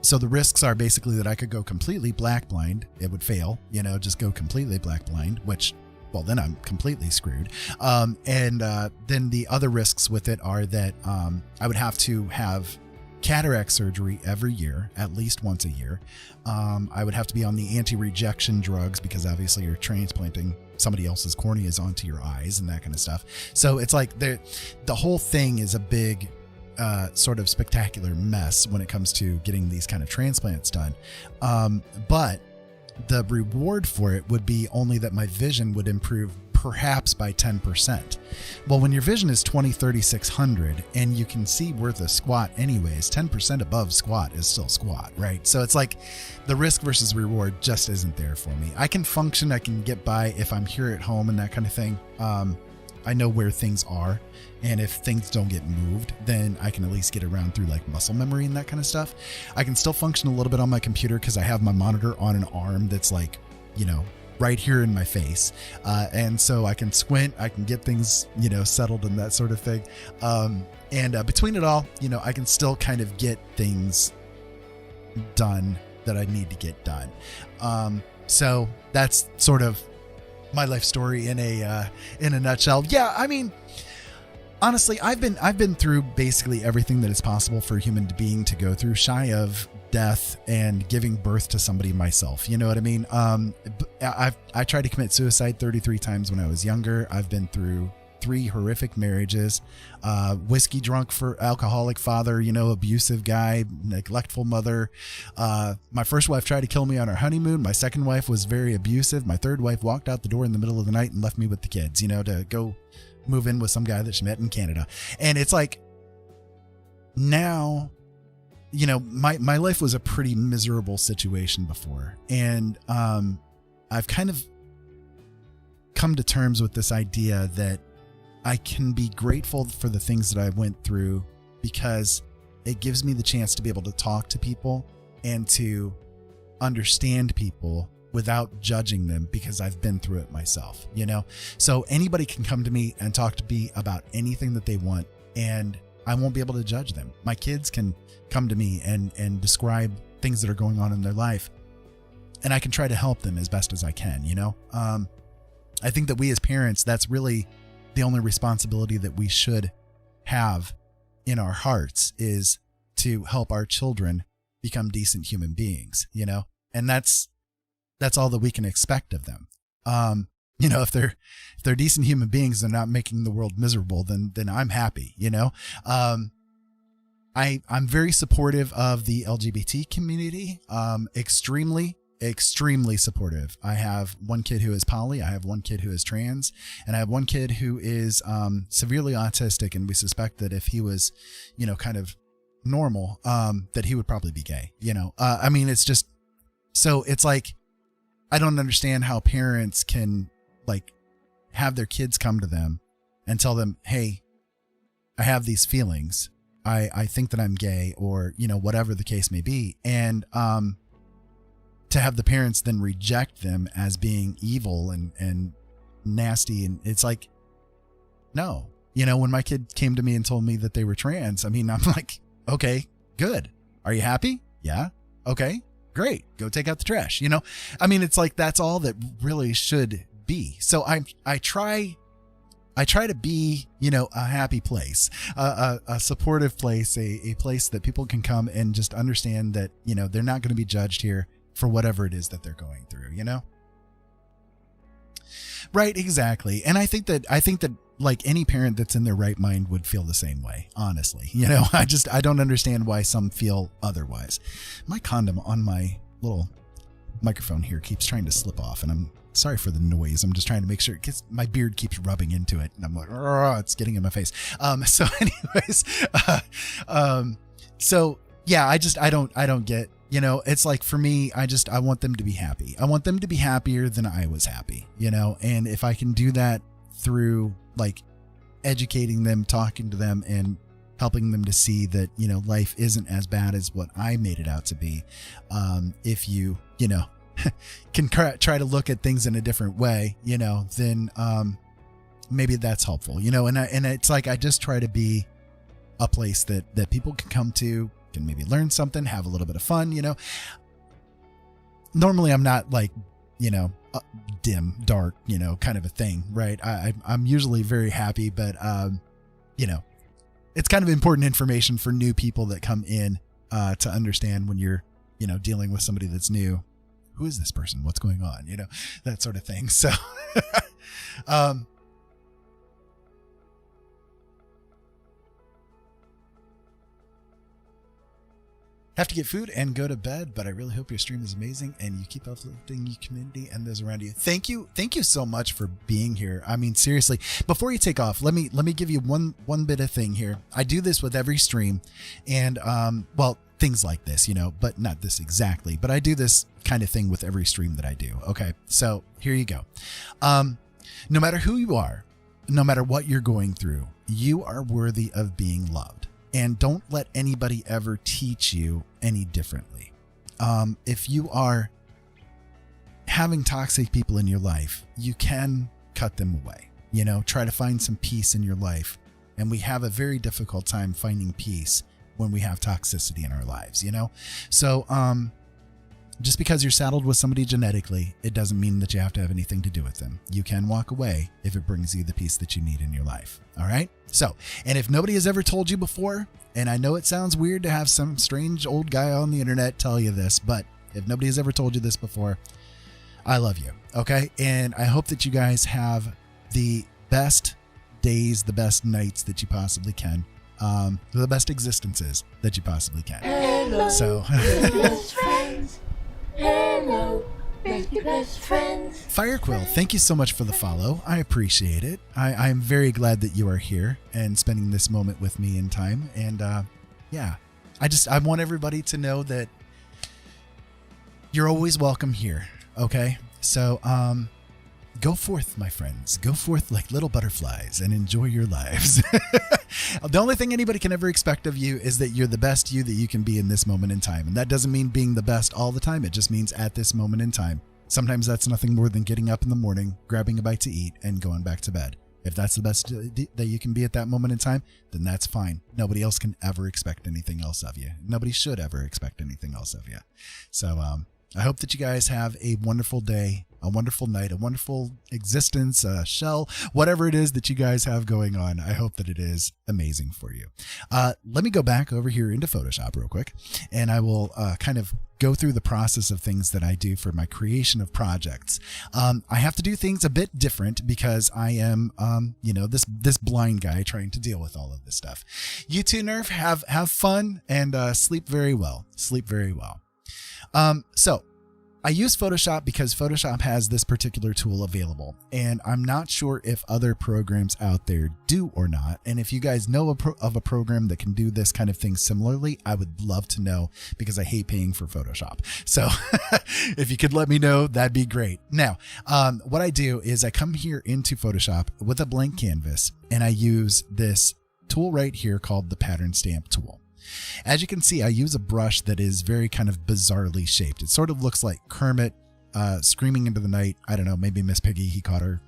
So the risks are basically that I could go completely black blind. It would fail, just go completely black blind, which, well, then I'm completely screwed. And then the other risks with it are that I would have to have cataract surgery every year, at least once a year. I would have to be on the anti-rejection drugs because obviously you're transplanting somebody else's corneas onto your eyes and that kind of stuff. So it's like the whole thing is a big sort of spectacular mess when it comes to getting these kind of transplants done. But the reward for it would be only that my vision would improve perhaps by 10%. Well, when your vision is 20/3600 and you can see worth a squat anyways, 10% above squat is still squat, right? So it's like the risk versus reward just isn't there for me. I can function, I can get by if I'm here at home and that kind of thing. I know where things are, and if things don't get moved, then I can at least get around through like muscle memory and that kind of stuff. I can still function a little bit on my computer because I have my monitor on an arm that's like, right here in my face. And so I can squint, I can get things, settled and that sort of thing. And between it all, I can still kind of get things done that I need to get done. So that's sort of my life story in a nutshell. Yeah, I mean, honestly, I've been through basically everything that is possible for a human being to go through, shy of death and giving birth to somebody myself. You know what I mean? I tried to commit suicide 33 times when I was younger. I've been through 3 horrific marriages, whiskey drunk for alcoholic father, abusive guy, neglectful mother. My first wife tried to kill me on our honeymoon. My second wife was very abusive. My third wife walked out the door in the middle of the night and left me with the kids, to go move in with some guy that she met in Canada. And it's like, now, my life was a pretty miserable situation before. And I've kind of come to terms with this idea that I can be grateful for the things that I went through because it gives me the chance to be able to talk to people and to understand people without judging them because I've been through it myself, So anybody can come to me and talk to me about anything that they want, and I won't be able to judge them. My kids can come to me and describe things that are going on in their life, and I can try to help them as best as I can, I think that we as parents, that's really the only responsibility that we should have in our hearts, is to help our children become decent human beings, and that's all that we can expect of them. If they're decent human beings, they're not making the world miserable, then I'm happy, I'm very supportive of the LGBT community, extremely supportive. I have one kid who is poly, I have one kid who is trans, and I have one kid who is severely autistic, and we suspect that if he was, kind of normal, that he would probably be gay. I mean, it's just, so it's like, I don't understand how parents can like have their kids come to them and tell them, hey, I have these feelings. I think that I'm gay, or, whatever the case may be. And to have the parents then reject them as being evil and nasty. And it's like, no, You know, when my kid came to me and told me that they were trans, I mean, I'm like, okay, good. Are you happy? Yeah. Okay, great. Go take out the trash. You know, I mean, it's like, that's all that really should be. So I try to be, you know, a happy place, a supportive place, a place that people can come and just understand that, you know, they're not going to be judged here for whatever it is that they're going through, you know? Right. Exactly. And I think that like any parent that's in their right mind would feel the same way, honestly. You know, I don't understand why some feel otherwise. My condom on my little microphone here keeps trying to slip off, and I'm sorry for the noise. I'm just trying to make sure, because my beard keeps rubbing into it, and I'm like, oh, it's getting in my face. So anyways, so yeah, I don't get, you know, it's like, for me, I want them to be happy. I want them to be happier than I was happy, you know, and if I can do that through like educating them, talking to them, and helping them to see that, you know, life isn't as bad as what I made it out to be. If you know, can try to look at things in a different way, you know, then maybe that's helpful, you know, and it's like, I just try to be a place that people can come to, can maybe learn something, have a little bit of fun, you know. Normally I'm not like, you know, dim, dark, you know, kind of a thing, right? I'm usually very happy, but you know, it's kind of important information for new people that come in to understand when you're, you know, dealing with somebody that's new. Who is this person? What's going on? You know, that sort of thing. So, have to get food and go to bed, but I really hope your stream is amazing and you keep uplifting your community and those around you. Thank you so much for being here. I mean, seriously, before you take off, let me give you one bit of thing here. I do this with every stream, and well, things like this, you know, but not this exactly, but I do this kind of thing with every stream that I do. Okay, so here you go. No matter who you are, no matter what you're going through, you are worthy of being loved. And don't let anybody ever teach you any differently. If you are having toxic people in your life, you can cut them away. You know, try to find some peace in your life. And we have a very difficult time finding peace when we have toxicity in our lives, you know? So just because you're saddled with somebody genetically, it doesn't mean that you have to have anything to do with them. You can walk away if it brings you the peace that you need in your life. All right. So, and if nobody has ever told you before, and I know it sounds weird to have some strange old guy on the internet tell you this, but if nobody has ever told you this before, I love you. Okay. And I hope that you guys have the best days, the best nights that you possibly can. The best existences that you possibly can. Hello, so best friends. Hello, make your best friends. Firequill, thank you so much for the follow. I appreciate it. I'm very glad that you are here and spending this moment with me in time. And yeah, I want everybody to know that you're always welcome here. Okay, so go forth, my friends. Go forth like little butterflies and enjoy your lives. The only thing anybody can ever expect of you is that you're the best you that you can be in this moment in time. And that doesn't mean being the best all the time. It just means at this moment in time. Sometimes that's nothing more than getting up in the morning, grabbing a bite to eat, and going back to bed. If that's the best that you can be at that moment in time, then that's fine. Nobody else can ever expect anything else of you. Nobody should ever expect anything else of you. So I hope that you guys have a wonderful day, a wonderful night, a wonderful existence, a shell, whatever it is that you guys have going on. I hope that it is amazing for you. Let me go back over here into Photoshop real quick, and I will kind of go through the process of things that I do for my creation of projects. I have to do things a bit different because I am, you know, this blind guy trying to deal with all of this stuff. You too, Nerf, have fun and sleep very well. Sleep very well. So I use Photoshop because Photoshop has this particular tool available, and I'm not sure if other programs out there do or not. And if you guys know of a program that can do this kind of thing similarly, I would love to know because I hate paying for Photoshop. So if you could let me know, that'd be great. Now, what I do is I come here into Photoshop with a blank canvas, and I use this tool right here called the pattern stamp tool. As you can see, I use a brush that is very kind of bizarrely shaped. It sort of looks like Kermit screaming into the night. I don't know, maybe Miss Piggy, he caught her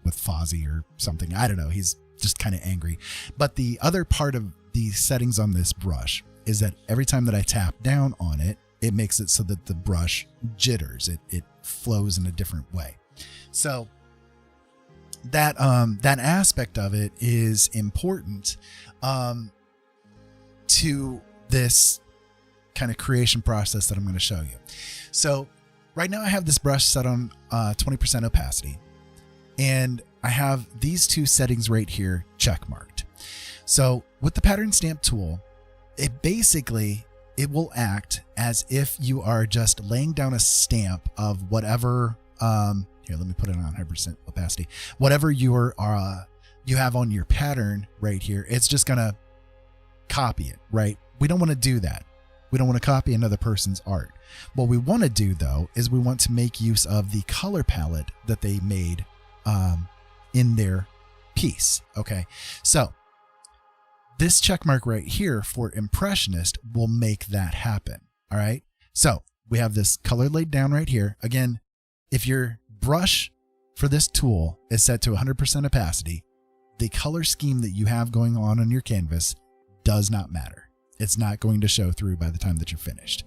with Fozzie or something. I don't know. He's just kind of angry. But the other part of the settings on this brush is that every time that I tap down on it, it makes it so that the brush jitters. It flows in a different way. So that aspect of it is important to this kind of creation process that I'm going to show you. So right now I have this brush set on 20% opacity, and I have these two settings right here check marked. So with the pattern stamp tool, it will act as if you are just laying down a stamp of whatever, here, let me put it on 100% opacity. Whatever you have on your pattern right here, it's just going to copy it, right? We don't want to do that. We don't want to copy another person's art. What we want to do, though, is we want to make use of the color palette that they made in their piece. Okay, so this check mark right here for Impressionist will make that happen. All right, so we have this color laid down right here. Again, if your brush for this tool is set to 100% opacity, the color scheme that you have going on your canvas does not matter. It's not going to show through by the time that you're finished.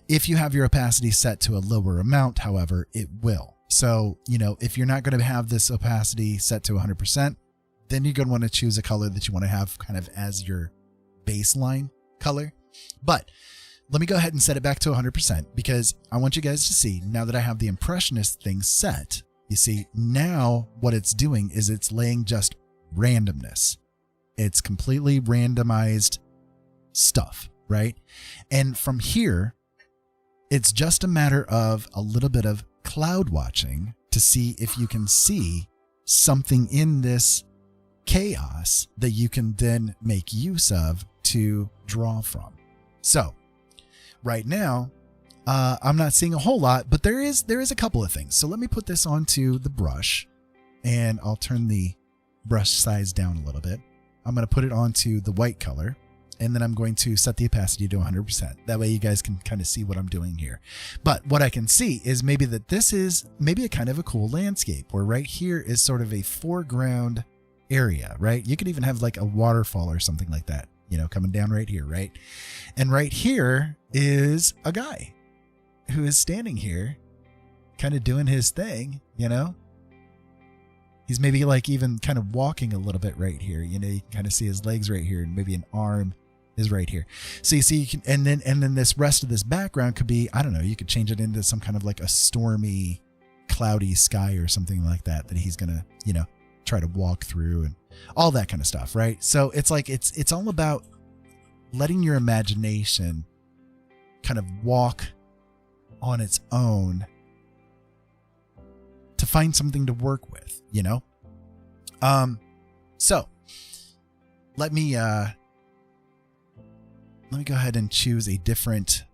If you have your opacity set to a lower amount, however, it will. So, if you're not going to have this opacity set to 100%, then you're going to want to choose a color that you want to have kind of as your baseline color. But let me go ahead and set it back to 100% because I want you guys to see, now that I have the Impressionist thing set, you see now what it's doing is it's laying just randomness. It's completely randomized stuff, right? And from here, it's just a matter of a little bit of cloud watching to see if you can see something in this chaos that you can then make use of to draw from. So right now, I'm not seeing a whole lot, but there is a couple of things. So let me put this onto the brush, and I'll turn the brush size down a little bit. I'm going to put it onto the white color, and then I'm going to set the opacity to 100%. That way you guys can kind of see what I'm doing here. But what I can see is maybe that this is maybe a kind of a cool landscape where right here is sort of a foreground area, right? You could even have like a waterfall or something like that, coming down right here, right? And right here is a guy who is standing here kind of doing his thing, He's maybe like even kind of walking a little bit right here. You can kind of see his legs right here, and maybe an arm is right here. So you see, you can, and then this rest of this background could be, I don't know, you could change it into some kind of like a stormy, cloudy sky or something like that he's gonna, try to walk through and all that kind of stuff, right? So it's like it's all about letting your imagination kind of walk on its own to find something to work with, So let me go ahead and choose a different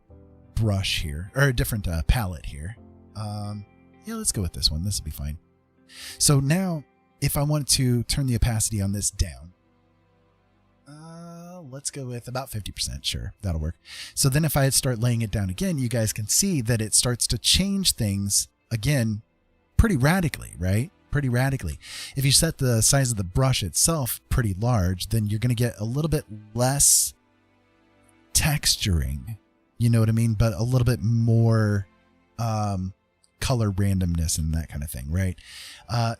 brush here, or a different palette here. Yeah, let's go with this one. This will be fine. So now if I want to turn the opacity on this down, let's go with about 50%. Sure, that'll work. So then if I start laying it down again, you guys can see that it starts to change things again pretty radically, right? Pretty radically. If you set the size of the brush itself pretty large, then you're going to get a little bit less texturing, you know what I mean? But a little bit more color randomness and that kind of thing, right?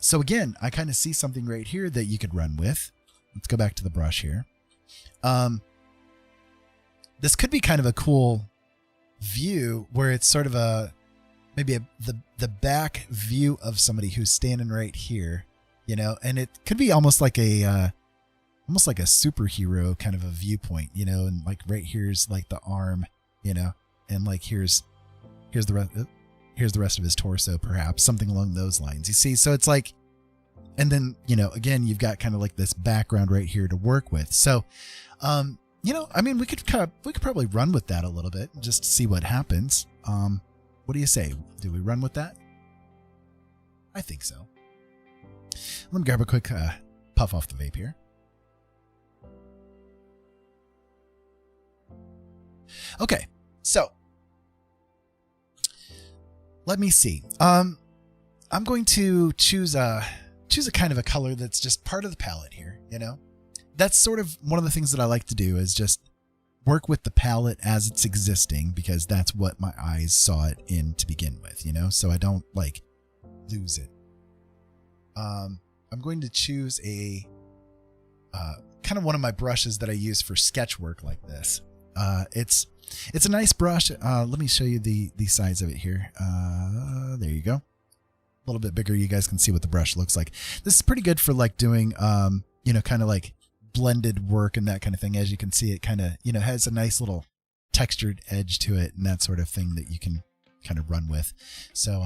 So again, I kind of see something right here that you could run with. Let's go back to the brush here. This could be kind of a cool view where it's sort of maybe the back view of somebody who's standing right here, and it could be almost like a superhero kind of a viewpoint, and like right here's like the arm, and like here's the rest of his torso, perhaps something along those lines. You see, so it's like, and then again you've got kind of like this background right here to work with. So I mean, we could probably run with that a little bit just to see what happens. What do you say? Do we run with that? I think so. Let me grab a quick puff off the vape here. Okay, so let me see. I'm going to choose a choose a kind of a color that's just part of the palette here, you know? That's sort of one of the things that I like to do is just work with the palette as it's existing, because that's what my eyes saw it in to begin with, you know? So I don't like lose it. I'm going to choose a kind of one of my brushes that I use for sketch work like this. It's a nice brush. Let me show you the size of it here. There you go. A little bit bigger. You guys can see what the brush looks like. This is pretty good for like doing, you know, kind of like blended work and that kind of thing. As you can see, it kind of, you know, has a nice little textured edge to it and that sort of thing that you can kind of run with. So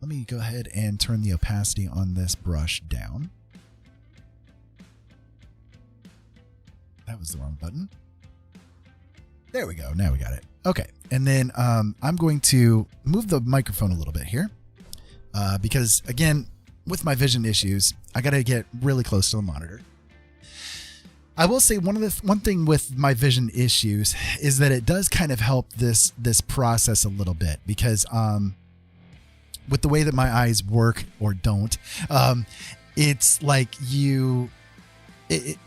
let me go ahead and turn the opacity on this brush down. That was the wrong button. There we go. Now we got it. Okay. And then I'm going to move the microphone a little bit here because, again, with my vision issues, I got to get really close to the monitor. I will say one thing with my vision issues is that it does kind of help this process a little bit, because with the way that my eyes work or don't, it's like it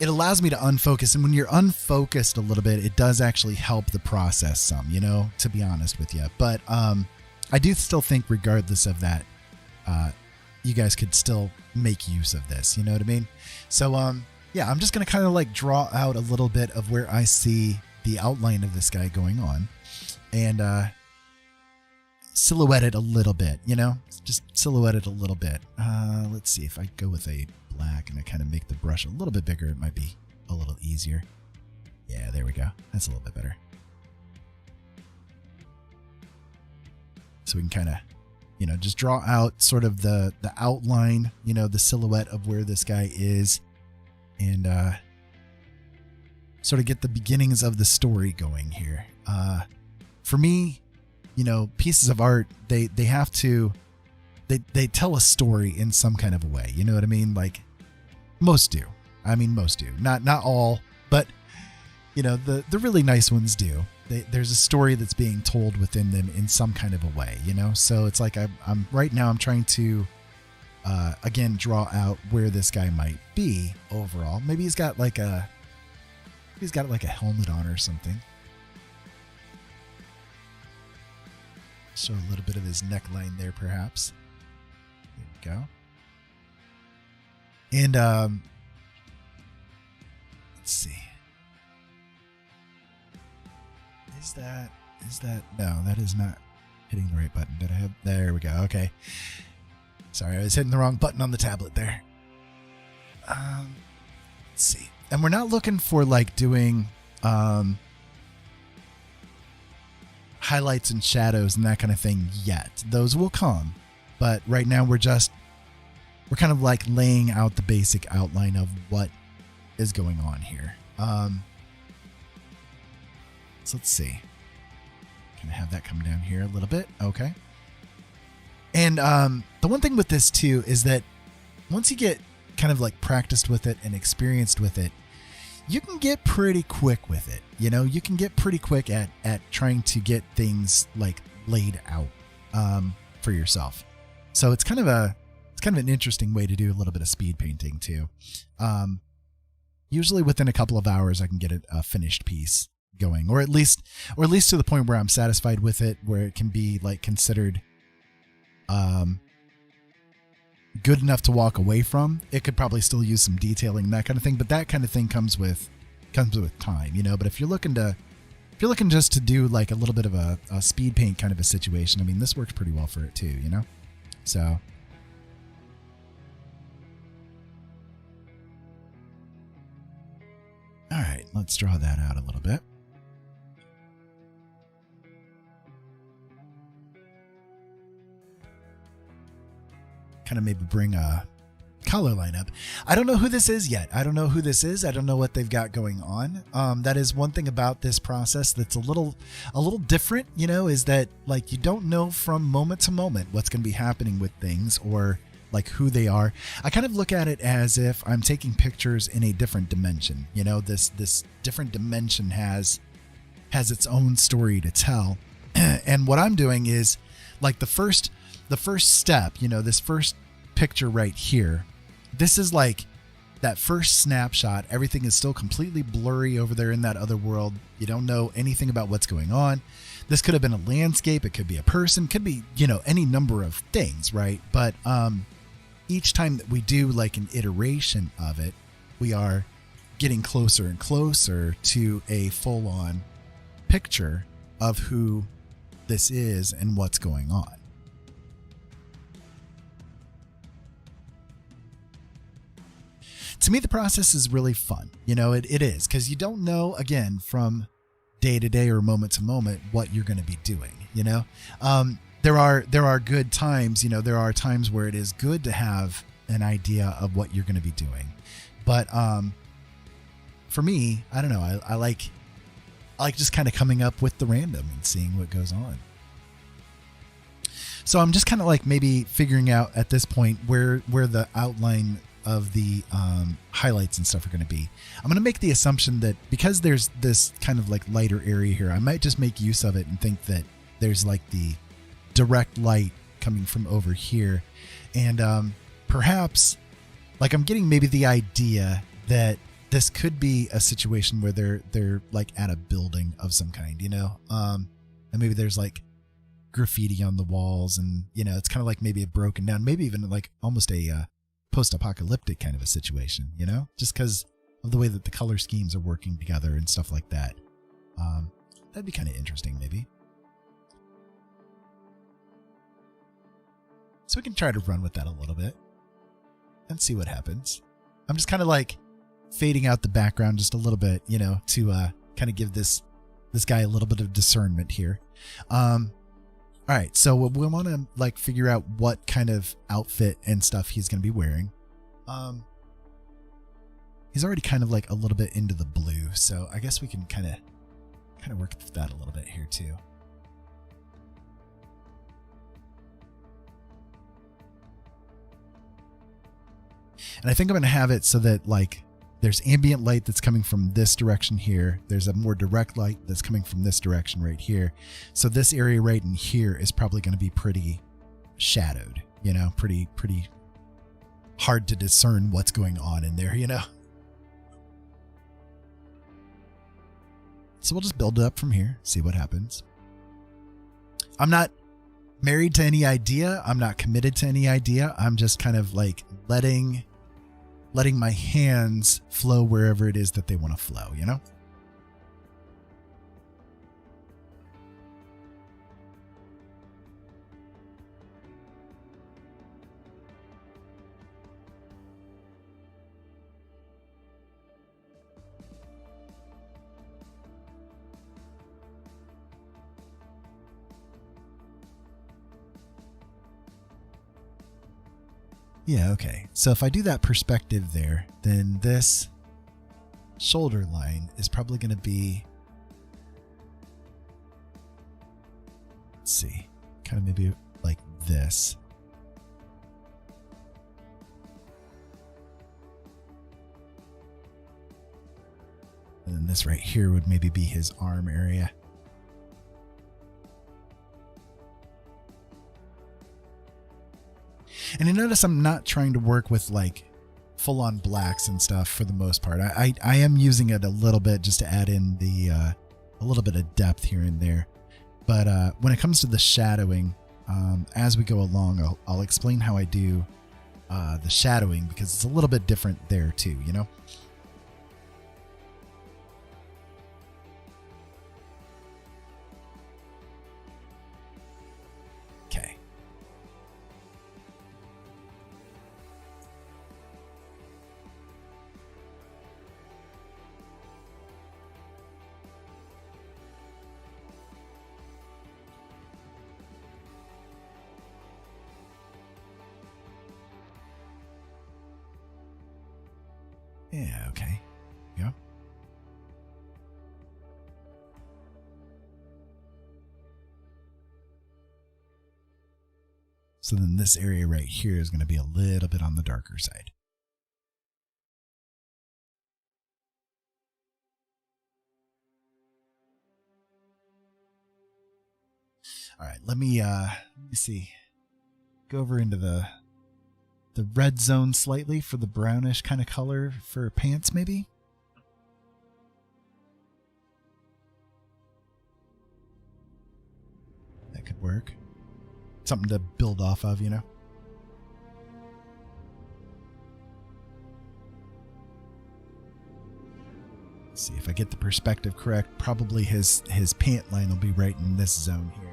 allows me to unfocus. And when you're unfocused a little bit, it does actually help the process some, you know, to be honest with you. But I do still think regardless of that, you guys could still make use of this. You know what I mean? So, yeah, I'm just going to kind of like draw out a little bit of where I see the outline of this guy going on and silhouette it a little bit, you know, just silhouette it a little bit. Let's see if I go with a black and I kind of make the brush a little bit bigger. It might be a little easier. Yeah, there we go. That's a little bit better. So we can kind of, you know, just draw out sort of the outline, you know, the silhouette of where this guy is, and sort of get the beginnings of the story going here. For me, you know, pieces of art, they have to, they tell a story in some kind of a way. You know what I mean? Like most do. I mean, most do. Not all, but you know, the really nice ones do. There's a story that's being told within them in some kind of a way, you know? So it's like I'm right now I'm trying to again draw out where this guy might be overall. Maybe he's got like a helmet on or something. Show a little bit of his neckline there, perhaps. There we go. And let's see. Is that no, that is not hitting the right button. Did I have, there we go. Okay. Sorry, I was hitting the wrong button on the tablet there. Let's see. And we're not looking for like doing highlights and shadows and that kind of thing yet. Those will come. But right now we're kind of like laying out the basic outline of what is going on here. So let's see. Can I have that come down here a little bit? Okay. And the one thing with this too is that once you get kind of like practiced with it and experienced with it, you can get pretty quick with it. You know, you can get pretty quick at trying to get things like laid out for yourself. So it's kind of an interesting way to do a little bit of speed painting too. Usually within a couple of hours, I can get a finished piece going, or at least to the point where I'm satisfied with it, where it can be like considered good enough to walk away from. It could probably still use some detailing and that kind of thing, but that kind of thing comes with time, you know. But if you're looking just to do like a little bit of a speed paint kind of a situation, I mean, this works pretty well for it too, you know. So all right, let's draw that out a little bit. Kind of maybe bring a color line up. I don't know who this is yet. I don't know who this is. I don't know what they've got going on. That is one thing about this process that's a little different, you know, is that like you don't know from moment to moment what's going to be happening with things or like who they are. I kind of look at it as if I'm taking pictures in a different dimension. You know, this different dimension has its own story to tell. And what I'm doing is like the first step, you know, this first picture right here, this is like that first snapshot. Everything is still completely blurry over there in that other world. You don't know anything about what's going on. This could have been a landscape. It could be a person, could be, any number of things, right? But each time that we do like an iteration of it, we are getting closer and closer to a full-on picture of who this is and what's going on. To me, the process is really fun. It is, because you don't know, again, from day to day or moment to moment what you're going to be doing. There are good times. There are times where it is good to have an idea of what you're going to be doing. But for me, I don't know. I like just kind of coming up with the random and seeing what goes on. So I'm just kind of like maybe figuring out at this point where the outline of the highlights and stuff are going to be. I'm going to make the assumption that because there's this kind of like lighter area here, I might just make use of it and think that there's like the direct light coming from over here. And perhaps like I'm getting maybe the idea that this could be a situation where they're like at a building of some kind, and maybe there's like graffiti on the walls, and it's kind of like maybe a broken down, maybe even like almost a post-apocalyptic kind of a situation, just because of the way that the color schemes are working together and stuff like that. That'd be kind of interesting, maybe. So we can try to run with that a little bit and see what happens. I'm just kind of like fading out the background just a little bit, to kind of give this guy a little bit of discernment here. All right, so we want to like figure out what kind of outfit and stuff he's going to be wearing. He's already kind of like a little bit into the blue, so I guess we can kind of work with that a little bit here too. And I think I'm going to have it so that like there's ambient light that's coming from this direction here. There's a more direct light that's coming from this direction right here. So this area right in here is probably going to be pretty shadowed, pretty hard to discern what's going on in there, So we'll just build it up from here, see what happens. I'm not married to any idea. I'm not committed to any idea. I'm just kind of like letting my hands flow wherever it is that they want to flow, Yeah, okay. So if I do that perspective there, then this shoulder line is probably going to be, let's see, kind of maybe like this. And then this right here would maybe be his arm area. And you notice I'm not trying to work with like full-on blacks and stuff for the most part. I am using it a little bit just to add in the a little bit of depth here and there. But when it comes to the shadowing, as we go along, I'll explain how I do the shadowing, because it's a little bit different there too, Okay. Yeah, okay. Yeah. So then this area right here is going to be a little bit on the darker side. All right, let me see. Go over into the the red zone slightly for the brownish kind of color for pants, maybe. That could work. Something to build off of, you know. Let's see if I get the perspective correct. Probably his pant line will be right in this zone here.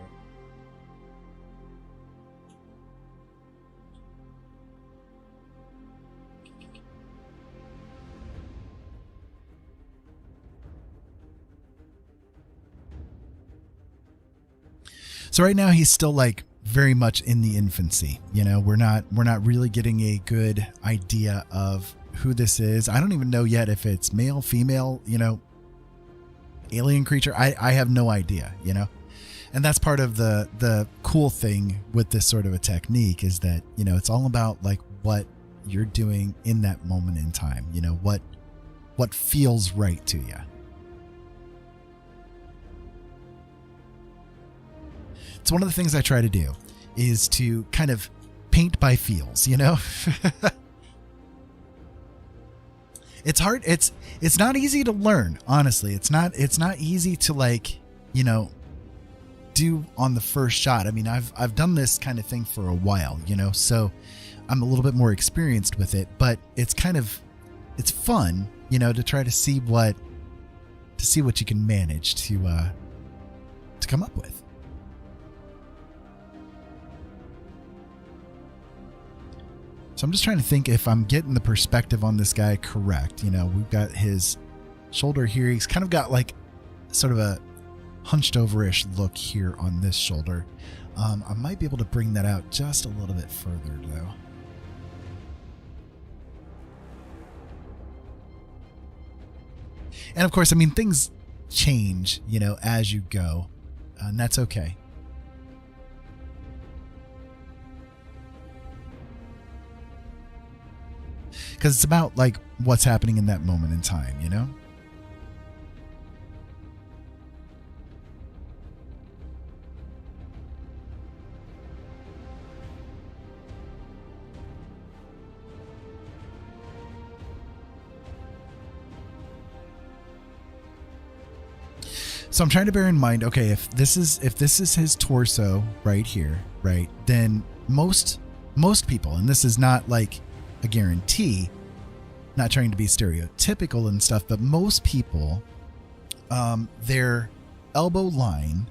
So right now he's still like very much in the infancy. You know, we're not really getting a good idea of who this is. I don't even know yet if it's male, female, you know, alien creature. I have no idea, you know. And that's part of the cool thing with this sort of a technique is that, you know, it's all about like what you're doing in that moment in time, you know, what feels right to you. It's one of the things I try to do is to kind of paint by feels, you know. It's hard. It's not easy to learn, honestly. It's not easy to, like, you know, do on the first shot. I mean, I've done this kind of thing for a while, you know, so I'm a little bit more experienced with it, but it's fun, you know, to try to see what you can manage to come up with. So I'm just trying to think if I'm getting the perspective on this guy correct. You know, we've got his shoulder here. He's kind of got like sort of a hunched over-ish look here on this shoulder. I might be able to bring that out just a little bit further though. And of course, I mean, things change, you know, as you go, and that's okay. Because it's about like what's happening in that moment in time, you know? So I'm trying to bear in mind, okay, if this is his torso right here, right, then most people, and this is not like a guarantee, not trying to be stereotypical and stuff, but most people, their elbow line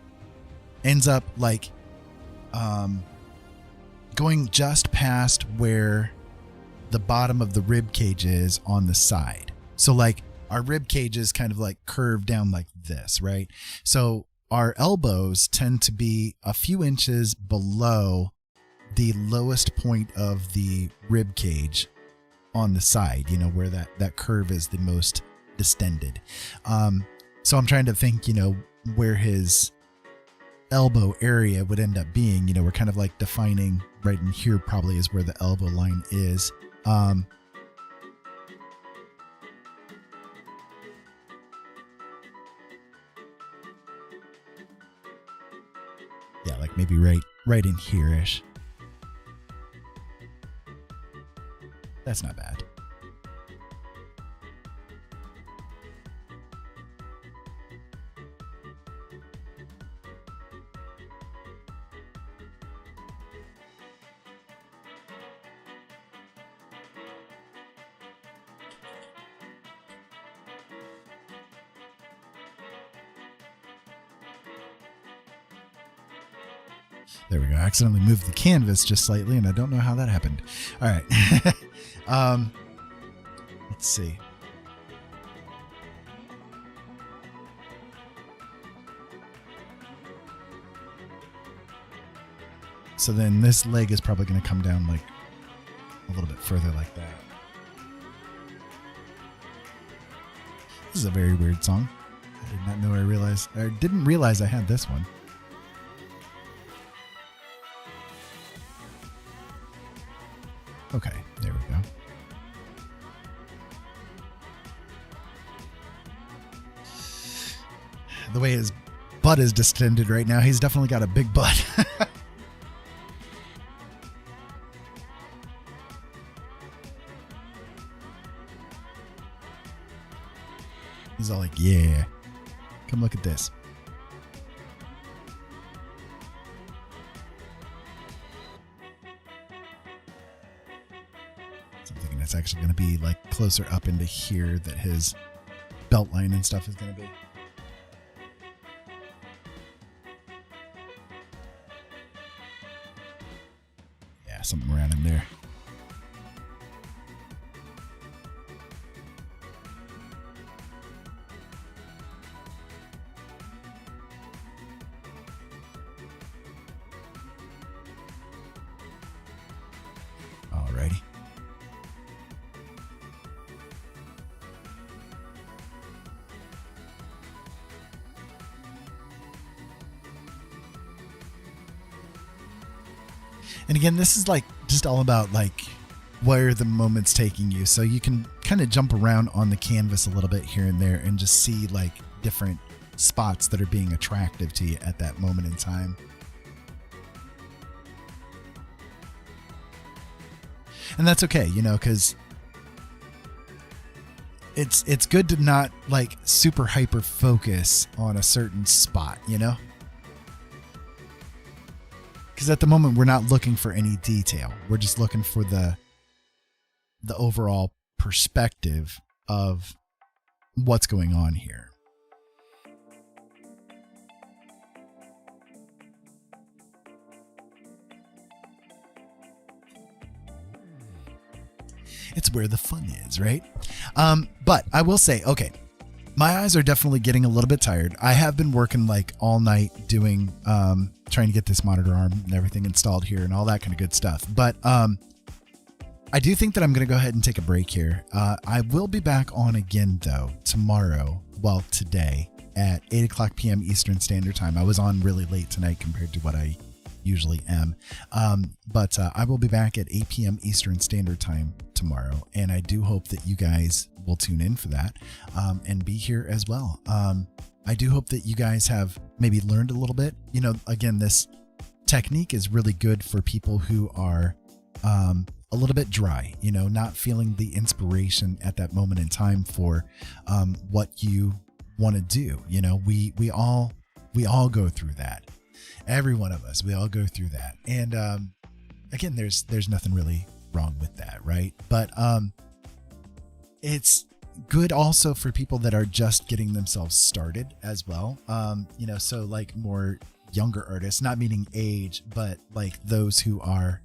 ends up like going just past where the bottom of the rib cage is on the side. So like our rib cage is kind of like curved down like this, right? So our elbows tend to be a few inches below the lowest point of the rib cage on the side, you know, where that curve is the most distended. So I'm trying to think, you know, where his elbow area would end up being. You know, we're kind of like defining right in here probably is where the elbow line is. Yeah, like maybe right in here-ish. That's not bad. There we go. I accidentally moved the canvas just slightly, and I don't know how that happened. All right. Let's see. So then this leg is probably going to come down like a little bit further like that. This is a very weird song. I did not know I didn't realize I had this one. Okay, there we go. The way his butt is distended right now, he's definitely got a big butt. He's all like, yeah, come look at this. So I'm thinking that's actually going to be like closer up into here that his belt line and stuff is going to be. Yeah, something around in there. Alrighty. And again, this is like just all about like where the moment's taking you. So you can kind of jump around on the canvas a little bit here and there and just see like different spots that are being attractive to you at that moment in time. And that's okay, you know, because it's good to not like super hyper focus on a certain spot, you know? Because at the moment we're not looking for any detail. We're just looking for the overall perspective of what's going on here. It's where the fun is, right? But I will say, okay, my eyes are definitely getting a little bit tired. I have been working like all night doing, trying to get this monitor arm and everything installed here and all that kind of good stuff. But I do think that I'm going to go ahead and take a break here. I will be back on again, though, tomorrow, well, today at 8 o'clock p.m. Eastern Standard Time. I was on really late tonight compared to what I usually am. But I will be back at 8 p.m. Eastern Standard Time tomorrow. And I do hope that you guys will tune in for that and be here as well. I do hope that you guys have maybe learned a little bit. You know, again, this technique is really good for people who are a little bit dry, you know, not feeling the inspiration at that moment in time for what you want to do. You know, we all go through that. Every one of us, we all go through that. And again, there's nothing really wrong with that, right? But it's good also for people that are just getting themselves started as well. You know, so like more younger artists, not meaning age, but like those who are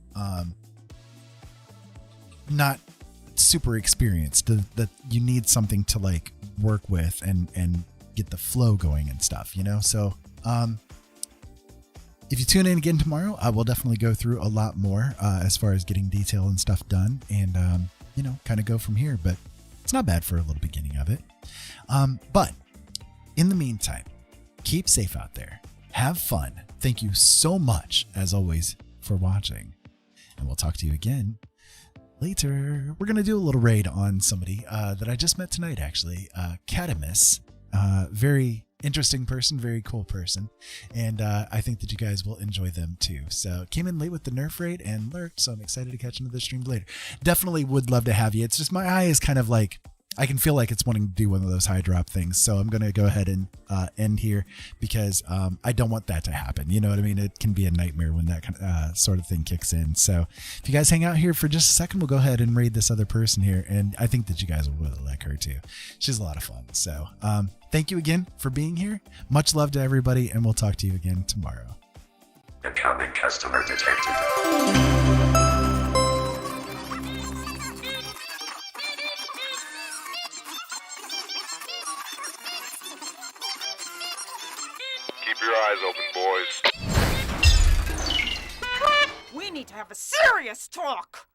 not super experienced, that you need something to like work with and get the flow going and stuff, you know? So if you tune in again tomorrow, I will definitely go through a lot more as far as getting detail and stuff done and, you know, kind of go from here. But it's not bad for a little beginning of it. But in the meantime, keep safe out there. Have fun. Thank you so much, as always, for watching. And we'll talk to you again later. We're going to do a little raid on somebody that I just met tonight, actually. Keratoconus. Very interesting person, very cool person, and I think that you guys will enjoy them too. So came in late with the nerf raid and lurked, so I'm excited to catch another stream later. Definitely would love to have you. It's just my eye is kind of like, I can feel like it's wanting to do one of those high drop things, so I'm going to go ahead and end here because I don't want that to happen. You know what I mean? It can be a nightmare when that kind of sort of thing kicks in. So if you guys hang out here for just a second, we'll go ahead and raid this other person here, and I think that you guys will really like her too. She's a lot of fun. So thank you again for being here. Much love to everybody, and we'll talk to you again tomorrow. Incoming customer detected. Keep your eyes open, boys. We need to have a serious talk.